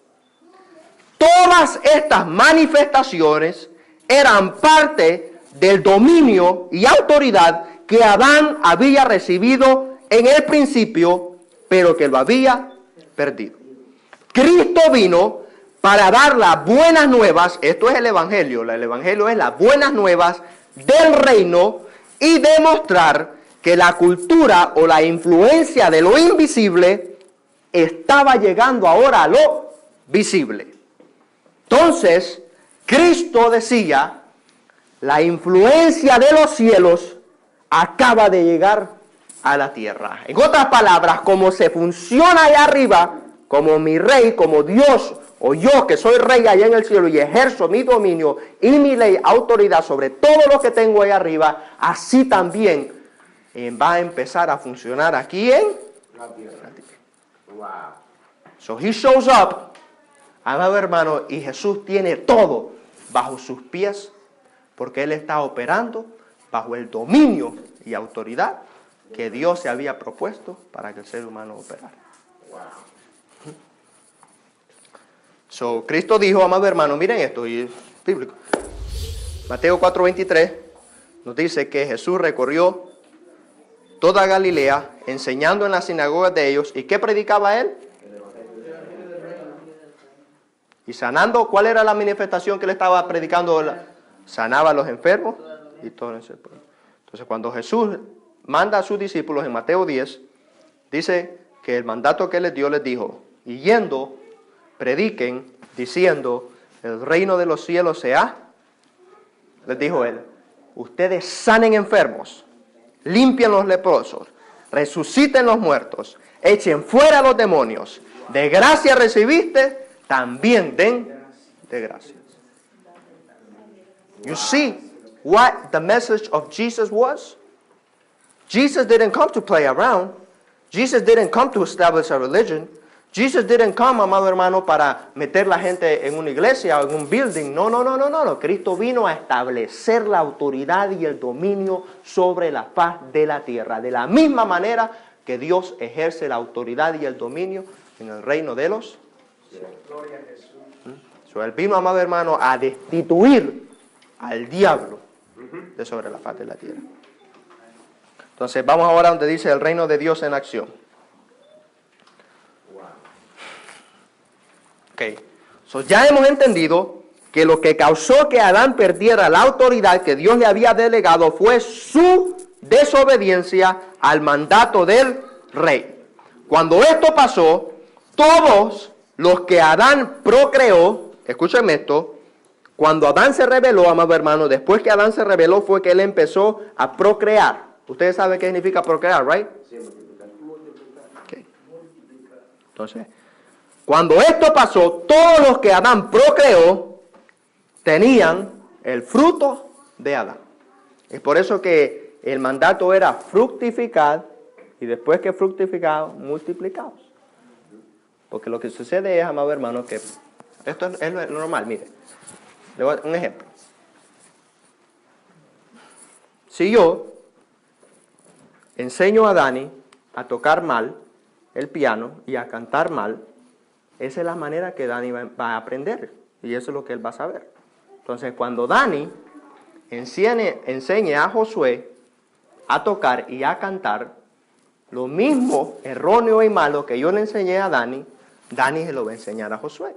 Todas estas manifestaciones eran parte del dominio y autoridad que Adán había recibido en el principio, pero que lo había perdido. Cristo vino para dar las buenas nuevas. Esto es el Evangelio. El Evangelio es las buenas nuevas del reino y demostrar que la cultura o la influencia de lo invisible estaba llegando ahora a lo visible. Entonces, Cristo decía, la influencia de los cielos acaba de llegar a la tierra. En otras palabras, como se funciona allá arriba, como mi rey, como Dios, o yo que soy rey allá en el cielo y ejerzo mi dominio y mi ley, autoridad sobre todo lo que tengo allá arriba, así también va a empezar a funcionar aquí en La tierra. Wow. So he shows up, amado hermano, y Jesús tiene todo bajo sus pies, porque Él está operando bajo el dominio y autoridad que Dios se había propuesto para que el ser humano operara. Wow. So, Cristo dijo, amado hermano, miren esto, y es bíblico. Mateo 4:23 nos dice que Jesús recorrió toda Galilea, enseñando en las sinagogas de ellos. ¿Y qué predicaba Él? Y sanando. ¿Cuál era la manifestación que le estaba predicando? Sanaba a los enfermos y todo eso. Entonces, cuando Jesús manda a sus discípulos en Mateo 10, dice que el mandato que les dio, les dijo, y yendo, prediquen, diciendo, el reino de los cielos se ha, les dijo Él, ustedes sanen enfermos, limpien los leprosos, resuciten los muertos, echen fuera los demonios, de gracia recibiste, también den de gracias. You see what the message of Jesus was? Jesus didn't come to play around. Jesus didn't come to establish a religion. Jesus didn't come, amado hermano, para meter la gente en una iglesia o en un building. No. Cristo vino a establecer la autoridad y el dominio sobre la faz de la tierra. De la misma manera que Dios ejerce la autoridad y el dominio en el reino de los cielos. Gloria a Jesús. So, Él vino, amado hermano, a destituir al diablo de sobre la faz de la tierra. Entonces, vamos ahora donde dice el reino de Dios en acción. Ok, so ya hemos entendido que lo que causó que Adán perdiera la autoridad que Dios le había delegado fue su desobediencia al mandato del rey. Cuando esto pasó, todos los que Adán procreó, escúchenme esto, cuando Adán se rebeló, amado hermano, después que Adán se rebeló fue que él empezó a procrear. Ustedes saben qué significa procrear, ¿right? Sí, multiplicar. Okay. Entonces, cuando esto pasó, todos los que Adán procreó tenían el fruto de Adán. Es por eso que el mandato era fructificar y después que fructificados, multiplicados. Porque lo que sucede es, amado hermano, que esto es lo normal. Mire, le voy a dar un ejemplo. Si yo enseño a Dani a tocar mal el piano y a cantar mal, esa es la manera que Dani va a aprender y eso es lo que él va a saber. Entonces, cuando Dani enseñe a Josué a tocar y a cantar, lo mismo erróneo y malo que yo le enseñé a Dani, Dani se lo va a enseñar a Josué.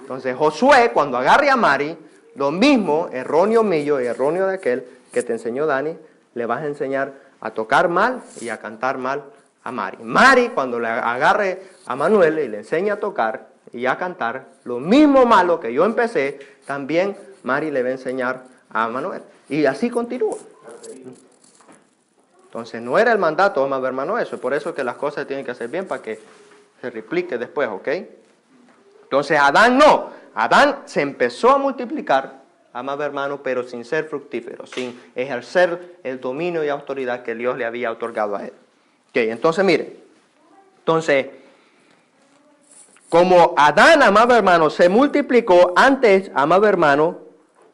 Entonces, Josué, cuando agarre a Mari, lo mismo erróneo mío y erróneo de aquel que te enseñó Dani, le vas a enseñar a tocar mal y a cantar mal a Mari. Mari, cuando le agarre a Manuel y le enseñe a tocar y a cantar, lo mismo malo que yo empecé, también Mari le va a enseñar a Manuel. Y así continúa. Entonces, no era el mandato, amado hermano, eso. Por eso que las cosas tienen que hacer bien para que se replique después, ¿ok? Entonces, Adán no. Adán se empezó a multiplicar, amado hermano, pero sin ser fructífero, sin ejercer el dominio y autoridad que Dios le había otorgado a él. Ok, entonces mire, como Adán, amado hermano, se multiplicó antes, amado hermano,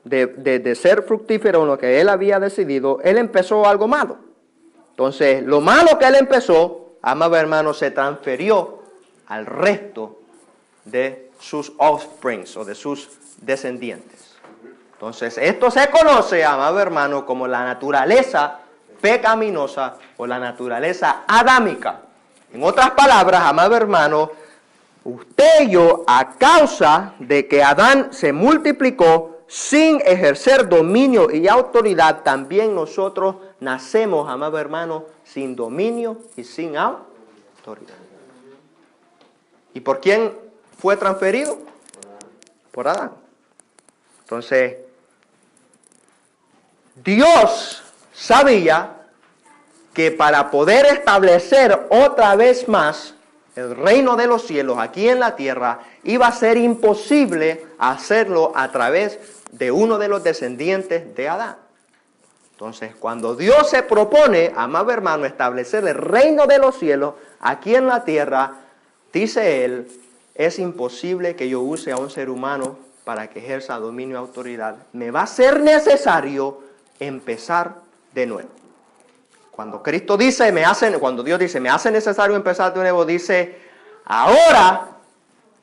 de ser fructífero en lo que él había decidido, él empezó algo malo. Entonces, lo malo que él empezó, amado hermano, se transfirió al resto de sus offsprings o de sus descendientes. Entonces, esto se conoce, amado hermano, como la naturaleza pecaminosa o la naturaleza adámica. En otras palabras, amado hermano, usted y yo, a causa de que Adán se multiplicó sin ejercer dominio y autoridad, también nosotros nacemos, amado hermano, sin dominio y sin autoridad. ¿Y por quién fue transferido? Por Adán. Entonces, Dios sabía que para poder establecer otra vez más el reino de los cielos aquí en la tierra, iba a ser imposible hacerlo a través de uno de los descendientes de Adán. Entonces, cuando Dios se propone, amado hermano, establecer el reino de los cielos aquí en la tierra, dice Él, es imposible que yo use a un ser humano para que ejerza dominio y autoridad. Me va a ser necesario empezar de nuevo. Cuando Cristo dice, cuando Dios dice, me hace necesario empezar de nuevo, dice, ahora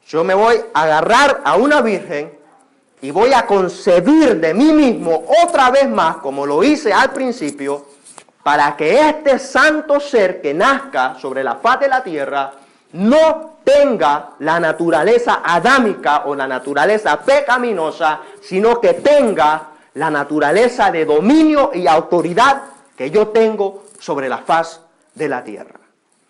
yo me voy a agarrar a una virgen y voy a concebir de mí mismo otra vez más, como lo hice al principio, para que este santo ser que nazca sobre la faz de la tierra no tenga la naturaleza adámica o la naturaleza pecaminosa, sino que tenga la naturaleza de dominio y autoridad que yo tengo sobre la faz de la tierra.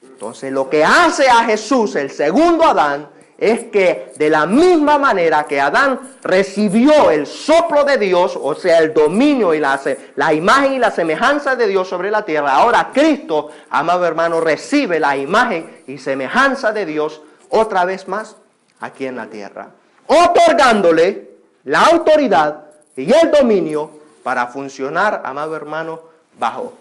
Entonces, lo que hace a Jesús, el segundo Adán, es que de la misma manera que Adán recibió el soplo de Dios, o sea, el dominio y la imagen y la semejanza de Dios sobre la tierra, ahora Cristo, amado hermano, recibe la imagen y semejanza de Dios otra vez más aquí en la tierra, otorgándole la autoridad y el dominio para funcionar, amado hermano, bajo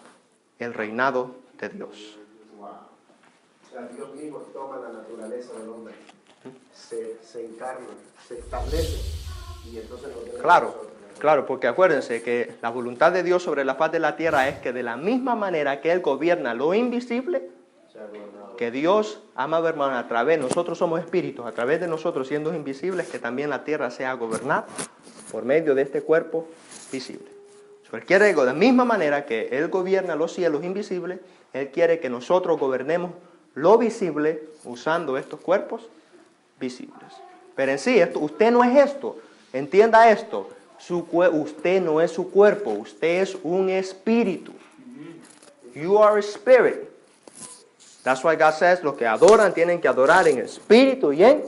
el reinado de Dios. Wow. O sea, Dios mismo toma la naturaleza del hombre, se encarna, se establece, y entonces no tiene Claro, porque acuérdense que la voluntad de Dios sobre la faz de la tierra es que de la misma manera que Él gobierna lo invisible, que Dios, amado hermano, a través, nosotros somos espíritus, a través de nosotros siendo invisibles, que también la tierra sea gobernada por medio de este cuerpo visible. Él quiere, de la misma manera que Él gobierna los cielos invisibles, Él quiere que nosotros gobernemos lo visible usando estos cuerpos visibles. Pero en sí, usted no es esto. Entienda esto. Usted no es su cuerpo. Usted es un espíritu. You are a spirit. That's why God says, los que adoran tienen que adorar en espíritu y en...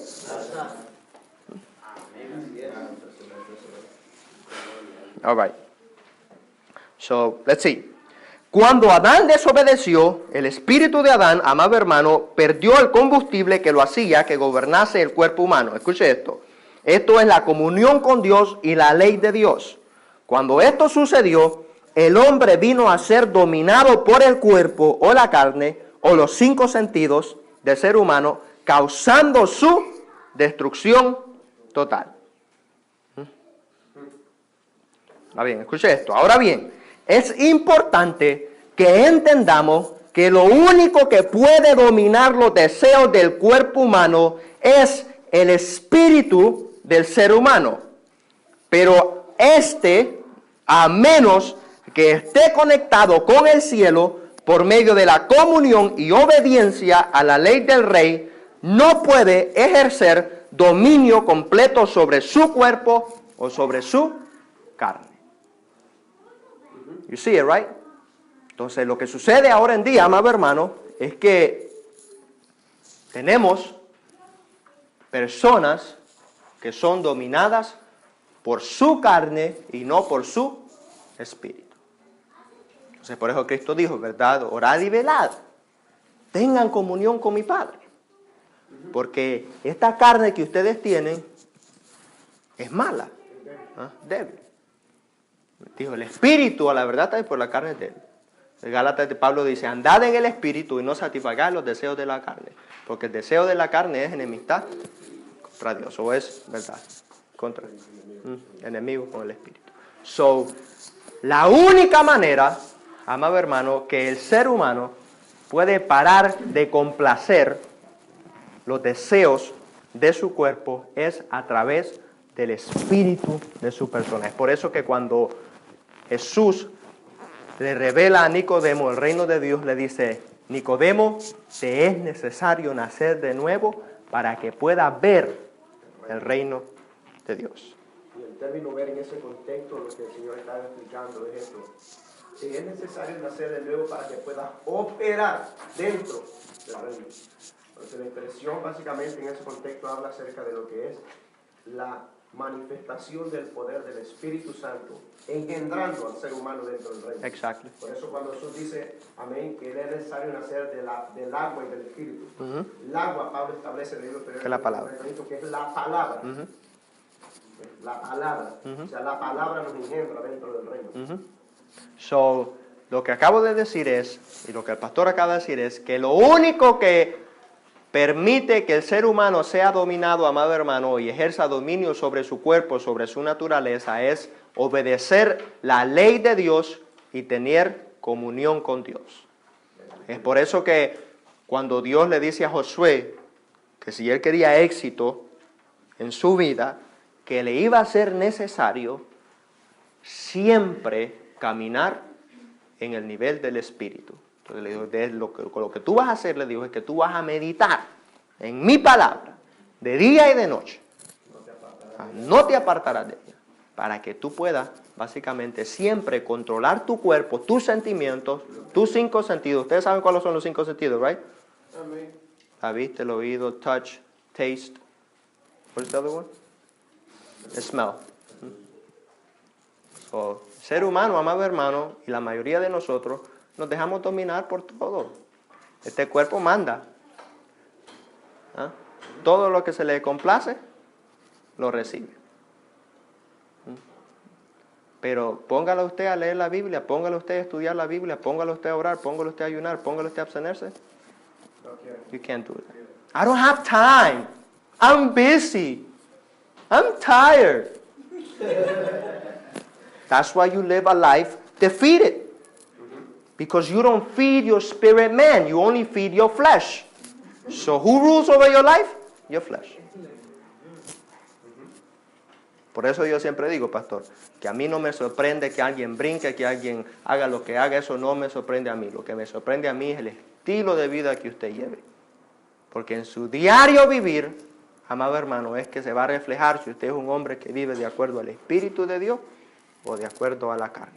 All right. So, let's see. Cuando Adán desobedeció, el espíritu de Adán, amado hermano, perdió el combustible que lo hacía que gobernase el cuerpo humano. Escuche esto. Esto es la comunión con Dios y la ley de Dios. Cuando esto sucedió, el hombre vino a ser dominado por el cuerpo o la carne o los 5 sentidos del ser humano, causando su destrucción total. Ahora bien, escuche esto. Ahora bien, es importante que entendamos que lo único que puede dominar los deseos del cuerpo humano es el espíritu del ser humano. Pero a menos que esté conectado con el cielo por medio de la comunión y obediencia a la ley del rey, no puede ejercer dominio completo sobre su cuerpo o sobre su carne. You see it, right? Entonces, lo que sucede ahora en día, amado hermano, es que tenemos personas que son dominadas por su carne y no por su espíritu. Entonces, por eso Cristo dijo, ¿verdad? Orad y velad. Tengan comunión con mi Padre. Porque esta carne que ustedes tienen es mala, débil. Dijo, el espíritu a la verdad está por la carne de él. El Gálatas de Pablo dice, andad en el espíritu y no satisfagáis los deseos de la carne. Porque el deseo de la carne es enemistad contra Dios. O es, ¿verdad? Contra enemigo con el espíritu. So, la única manera, amado hermano, que el ser humano puede parar de complacer los deseos de su cuerpo es a través del espíritu de su persona. Es por eso que cuando Jesús le revela a Nicodemo el reino de Dios, le dice, Nicodemo, te es necesario nacer de nuevo para que puedas ver el reino de Dios. Y el término ver en ese contexto, lo que el Señor está explicando es esto. Si es necesario nacer de nuevo para que puedas operar dentro del reino. Entonces la expresión básicamente en ese contexto habla acerca de lo que es la manifestación del poder del Espíritu Santo engendrando al ser humano dentro del reino. Exacto. Por eso cuando Jesús dice, amén, que es necesario nacer del agua y del Espíritu. El agua, Pablo establece en el libro Que es la palabra. que es la palabra. La palabra. O sea, la palabra nos engendra dentro del reino. So, lo que acabo de decir es, y lo que el pastor acaba de decir es, que lo único que permite que el ser humano sea dominado, amado hermano, y ejerza dominio sobre su cuerpo, sobre su naturaleza, es obedecer la ley de Dios y tener comunión con Dios. Es por eso que cuando Dios le dice a Josué que si él quería éxito en su vida, que le iba a ser necesario siempre caminar en el nivel del Espíritu. Entonces le dijo, lo que tú vas a hacer, le dijo, es que tú vas a meditar en mi palabra, de día y de noche. No te apartarás de ella, para que tú puedas, básicamente, siempre controlar tu cuerpo, tus sentimientos, tus 5 sentidos. Ustedes saben cuáles son los 5 sentidos, ¿right? Amén. La vista, el oído, touch, taste. What's the other one? The smell. So, ser humano, amado hermano, y la mayoría de nosotros nos dejamos dominar por todo. Este cuerpo manda. ¿Ah? Todo lo que se le complace, lo recibe. Pero póngalo usted a leer la Biblia, póngalo usted a estudiar la Biblia, póngalo usted a orar, póngalo usted a ayunar, póngalo usted a abstenerse. You can't do that. I don't have time. I'm busy. I'm tired. That's why you live a life defeated. Because you don't feed your spirit man, you only feed your flesh. So who rules over your life? Your flesh. Por eso yo siempre digo, pastor, que a mí no me sorprende que alguien brinque, que alguien haga lo que haga, eso no me sorprende a mí. Lo que me sorprende a mí es el estilo de vida que usted lleve. Porque en su diario vivir, amado hermano, es que se va a reflejar si usted es un hombre que vive de acuerdo al Espíritu de Dios o de acuerdo a la carne.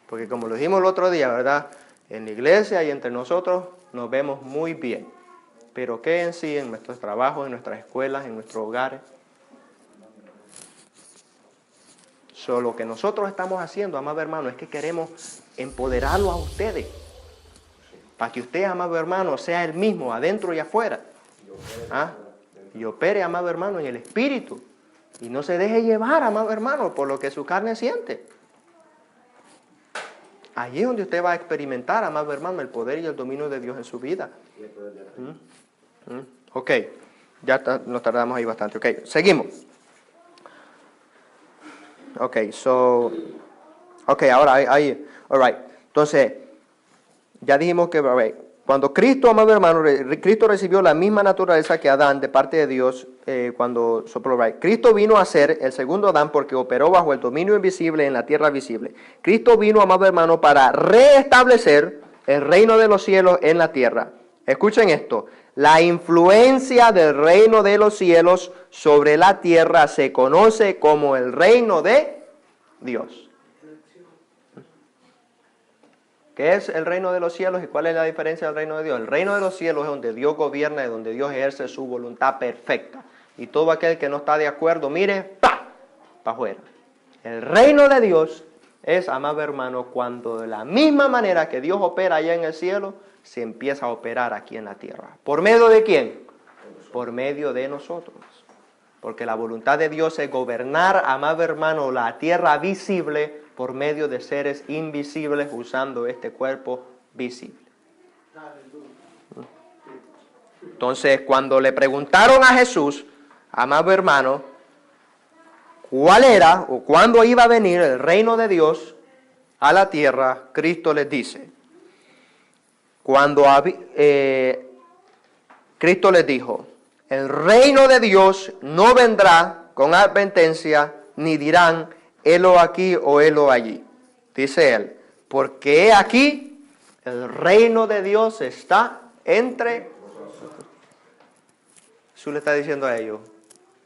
Porque como lo dijimos el otro día, ¿verdad? En la iglesia y entre nosotros nos vemos muy bien. Pero ¿qué en sí en nuestros trabajos, en nuestras escuelas, en nuestros hogares? Lo que nosotros estamos haciendo, amado hermano, es que queremos empoderarlo a ustedes. Para que usted, amado hermano, sea el mismo adentro y afuera. Y opere, amado hermano, en el Espíritu. Y no se deje llevar, amado hermano, por lo que su carne siente. Allí es donde usted va a experimentar, amado hermano, el poder y el dominio de Dios en su vida. Ok, ya nos tardamos ahí bastante. Ok, seguimos. Ok, ahora ahí, all right. Entonces, ya dijimos que cuando Cristo, amado hermano, Cristo recibió la misma naturaleza que Adán de parte de Dios cuando sopló. Cristo vino a ser el segundo Adán porque operó bajo el dominio invisible en la tierra visible. Cristo vino, amado hermano, para restablecer el reino de los cielos en la tierra. Escuchen esto. La influencia del reino de los cielos sobre la tierra se conoce como el reino de Dios. ¿Qué es el reino de los cielos y cuál es la diferencia del reino de Dios? El reino de los cielos es donde Dios gobierna y donde Dios ejerce su voluntad perfecta. Y todo aquel que no está de acuerdo, mire, ¡pa! Para afuera. El reino de Dios es, amado hermano, cuando de la misma manera que Dios opera allá en el cielo, se empieza a operar aquí en la tierra. ¿Por medio de quién? Por medio de nosotros. Porque la voluntad de Dios es gobernar, amado hermano, la tierra visible por medio de seres invisibles usando este cuerpo visible. Entonces, cuando le preguntaron a Jesús, amado hermano, cuál era o cuándo iba a venir el reino de Dios a la tierra, Cristo les dice, Cristo les dijo, el reino de Dios no vendrá con advertencia, ni dirán, helo aquí o helo allí. Dice él, porque he aquí, El reino de Dios está entre nosotros. Jesús le está diciendo a ellos,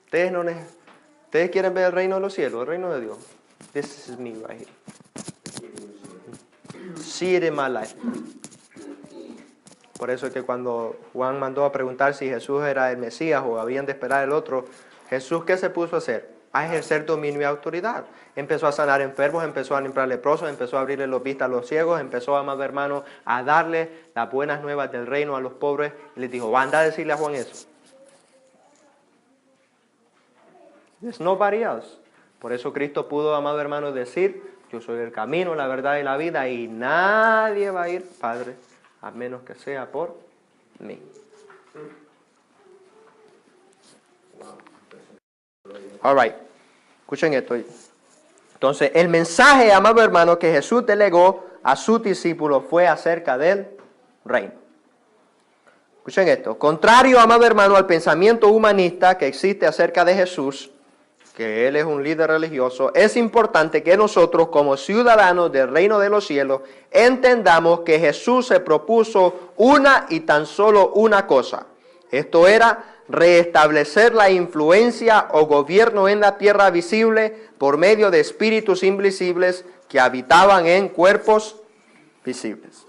ustedes quieren ver el reino de los cielos, el reino de Dios. This is me right here. See it in my life. Por eso es que cuando Juan mandó a preguntar si Jesús era el Mesías o habían de esperar el otro, Jesús, ¿qué se puso a hacer? A ejercer dominio y autoridad. Empezó a sanar enfermos, empezó a limpiar leprosos, empezó a abrirle los vistas a los ciegos, empezó, amado hermano, a darle las buenas nuevas del reino a los pobres. Y les dijo, anda a decirle a Juan eso. There's nobody else. Por eso Cristo pudo, amado hermano, decir, yo soy el camino, la verdad y la vida, y nadie va a ir, Padre, a menos que sea por mí. All right. Escuchen esto. Entonces, el mensaje, amado hermano, que Jesús delegó a sus discípulos fue acerca del reino. Escuchen esto. Contrario, amado hermano, al pensamiento humanista que existe acerca de Jesús, que Él es un líder religioso, es importante que nosotros, como ciudadanos del reino de los cielos, entendamos que Jesús se propuso una y tan solo una cosa. Esto era restablecer la influencia o gobierno en la tierra visible por medio de espíritus invisibles que habitaban en cuerpos visibles.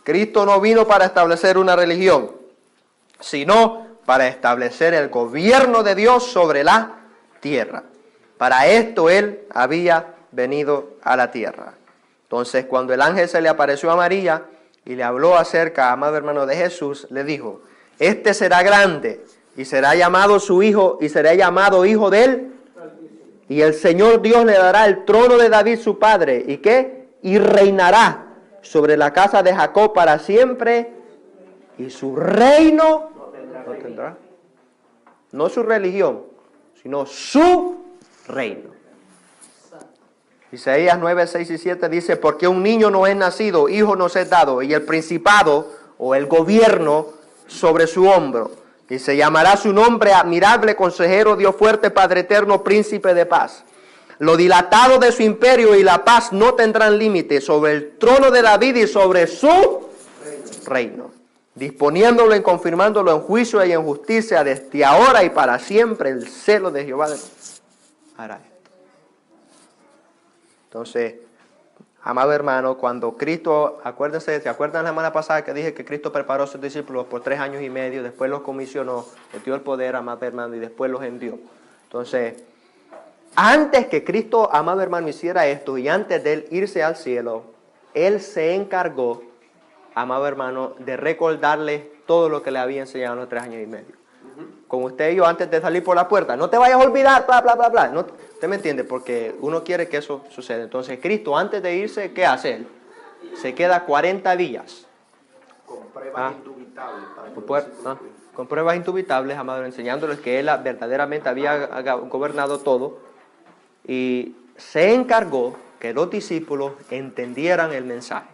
Cristo no vino para establecer una religión, sino para establecer el gobierno de Dios sobre la tierra. Para esto Él había venido a la tierra. Entonces, cuando el ángel se le apareció a María y le habló acerca, amado hermano, de Jesús, le dijo, este será grande y será llamado su hijo y será llamado hijo de él. Y el Señor Dios le dará el trono de David su padre. ¿Y qué? Y reinará sobre la casa de Jacob para siempre. Y su reino no tendrá. No su religión, sino su reino. Isaías 9, 6 y 7 dice, porque un niño no es nacido, hijo nos es dado, y el principado o el gobierno sobre su hombro. Y se llamará su nombre admirable, consejero, Dios fuerte, Padre eterno, príncipe de paz. Lo dilatado de su imperio y la paz no tendrán límite sobre el trono de David y sobre su reino, disponiéndolo y confirmándolo en juicio y en justicia desde ahora y para siempre. El celo de Jehová hará esto. Entonces, amado hermano, cuando Cristo, acuérdense, ¿se acuerdan la semana pasada que dije que Cristo preparó a sus discípulos por 3 años y medio, después los comisionó, les dio el poder, amado hermano, y después los envió? Entonces, antes que Cristo, amado hermano, hiciera esto y antes de él irse al cielo, Él se encargó, amado hermano, de recordarles todo lo que le había enseñado en los 3 años y medio. Con usted y yo antes de salir por la puerta, no te vayas a olvidar, bla, bla, bla, bla. No, ¿usted me entiende? Porque uno quiere que eso suceda. Entonces Cristo antes de irse, ¿qué hace Él? Se queda 40 días. Con pruebas indubitables. Con pruebas indubitables, amado, enseñándoles que Él verdaderamente había gobernado todo. Y se encargó que los discípulos entendieran el mensaje.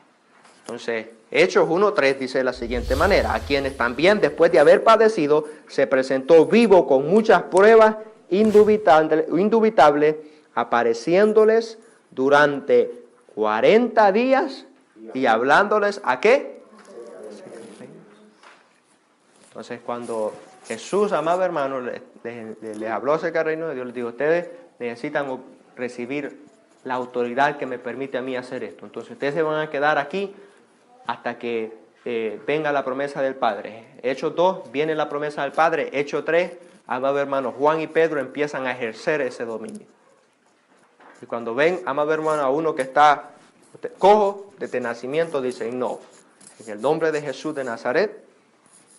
Entonces, Hechos 1:3 dice de la siguiente manera, a quienes también después de haber padecido, se presentó vivo con muchas pruebas indubitables, apareciéndoles durante 40 días y hablándoles ¿a qué? Entonces, cuando Jesús, amado hermano, les habló acerca del reino de Dios, les dijo, ustedes necesitan recibir la autoridad que me permite a mí hacer esto. Entonces, ustedes se van a quedar aquí hasta que venga la promesa del Padre. Hechos 2, viene la promesa del Padre. Hechos 3, amado hermano, Juan y Pedro empiezan a ejercer ese dominio. Y cuando ven, amado hermano, a uno que está cojo desde nacimiento, dicen, no, en el nombre de Jesús de Nazaret,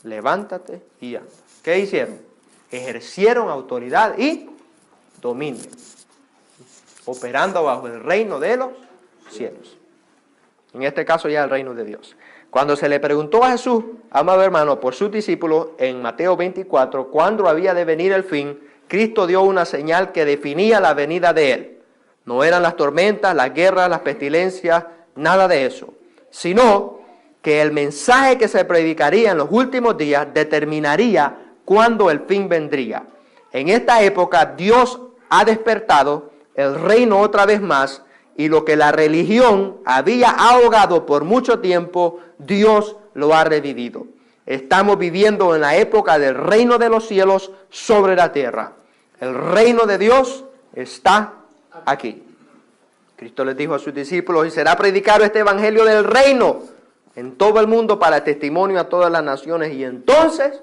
levántate y anda. ¿Qué hicieron? Ejercieron autoridad y dominio, operando bajo el reino de los cielos. En este caso ya el reino de Dios. Cuando se le preguntó a Jesús, amado hermano, por sus discípulos, en Mateo 24, cuándo había de venir el fin, Cristo dio una señal que definía la venida de Él. No eran las tormentas, las guerras, las pestilencias, nada de eso. Sino que el mensaje que se predicaría en los últimos días determinaría cuándo el fin vendría. En esta época Dios ha despertado el reino otra vez más, y lo que la religión había ahogado por mucho tiempo, Dios lo ha revivido. Estamos viviendo en la época del reino de los cielos sobre la tierra. El reino de Dios está aquí. Cristo les dijo a sus discípulos, y será predicado este evangelio del reino en todo el mundo para testimonio a todas las naciones, y entonces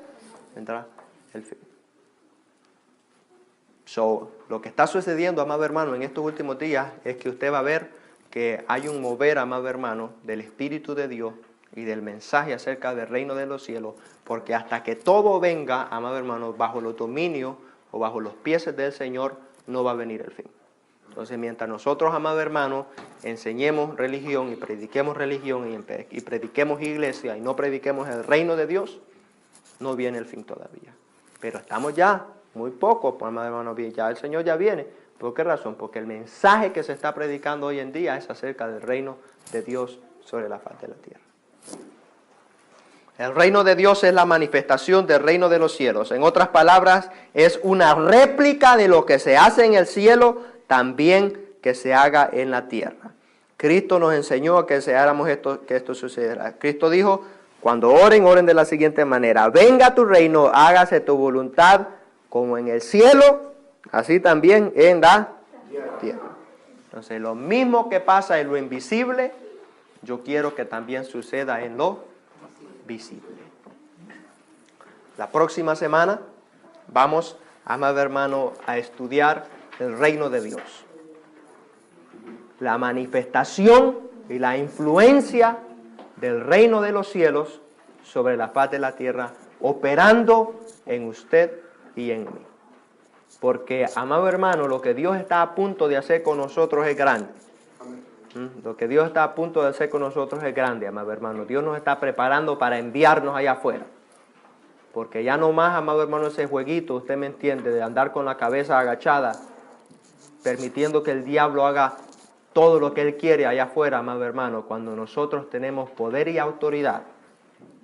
vendrá el fin. Lo que está sucediendo, amado hermano, en estos últimos días es que usted va a ver que hay un mover, amado hermano, del Espíritu de Dios y del mensaje acerca del reino de los cielos, porque hasta que todo venga, amado hermano, bajo los dominios o bajo los pies del Señor, no va a venir el fin. Entonces, mientras nosotros, amado hermano, enseñemos religión y prediquemos religión y prediquemos iglesia y no prediquemos el reino de Dios, no viene el fin todavía. Pero estamos ya muy poco, pues, amado hermano, ya el Señor ya viene. ¿Por qué razón? Porque el mensaje que se está predicando hoy en día es acerca del reino de Dios sobre la faz de la tierra. El reino de Dios es la manifestación del reino de los cielos. En otras palabras, es una réplica de lo que se hace en el cielo, también que se haga en la tierra. Cristo nos enseñó a que deseáramos que esto sucediera. Cristo dijo, cuando oren, oren de la siguiente manera: venga tu reino, hágase tu voluntad como en el cielo, así también en la tierra. Entonces, lo mismo que pasa en lo invisible, yo quiero que también suceda en lo visible. La próxima semana vamos, amado hermano, a estudiar el reino de Dios. La manifestación y la influencia del reino de los cielos sobre la faz de la tierra, operando en usted y en mí. Porque, amado hermano, lo que Dios está a punto de hacer con nosotros es grande. Lo que Dios está a punto de hacer con nosotros es grande, amado hermano. Dios nos está preparando para enviarnos allá afuera. Porque ya no más, amado hermano, ese jueguito, usted me entiende, de andar con la cabeza agachada, permitiendo que el diablo haga todo lo que él quiere allá afuera, amado hermano, cuando nosotros tenemos poder y autoridad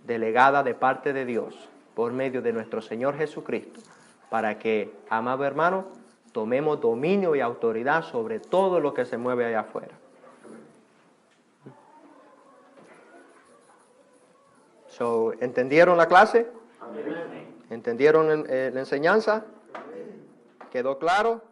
delegada de parte de Dios por medio de nuestro Señor Jesucristo, para que, amado hermano, tomemos dominio y autoridad sobre todo lo que se mueve allá afuera. ¿Entendieron la clase? ¿Entendieron la enseñanza? ¿Quedó claro?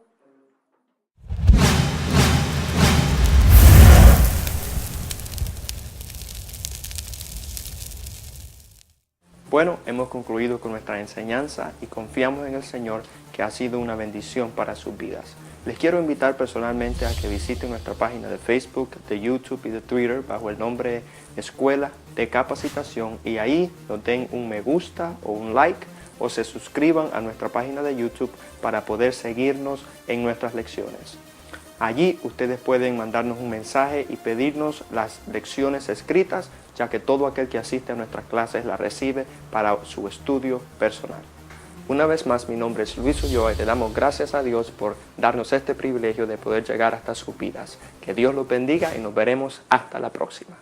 Bueno, hemos concluido con nuestra enseñanza y confiamos en el Señor que ha sido una bendición para sus vidas. Les quiero invitar personalmente a que visiten nuestra página de Facebook, de YouTube y de Twitter bajo el nombre Escuela de Capacitación, y ahí nos den un me gusta o un like o se suscriban a nuestra página de YouTube para poder seguirnos en nuestras lecciones. Allí ustedes pueden mandarnos un mensaje y pedirnos las lecciones escritas, ya que todo aquel que asiste a nuestras clases las recibe para su estudio personal. Una vez más, mi nombre es Luis Ulloa y le damos gracias a Dios por darnos este privilegio de poder llegar hasta sus vidas. Que Dios los bendiga y nos veremos hasta la próxima.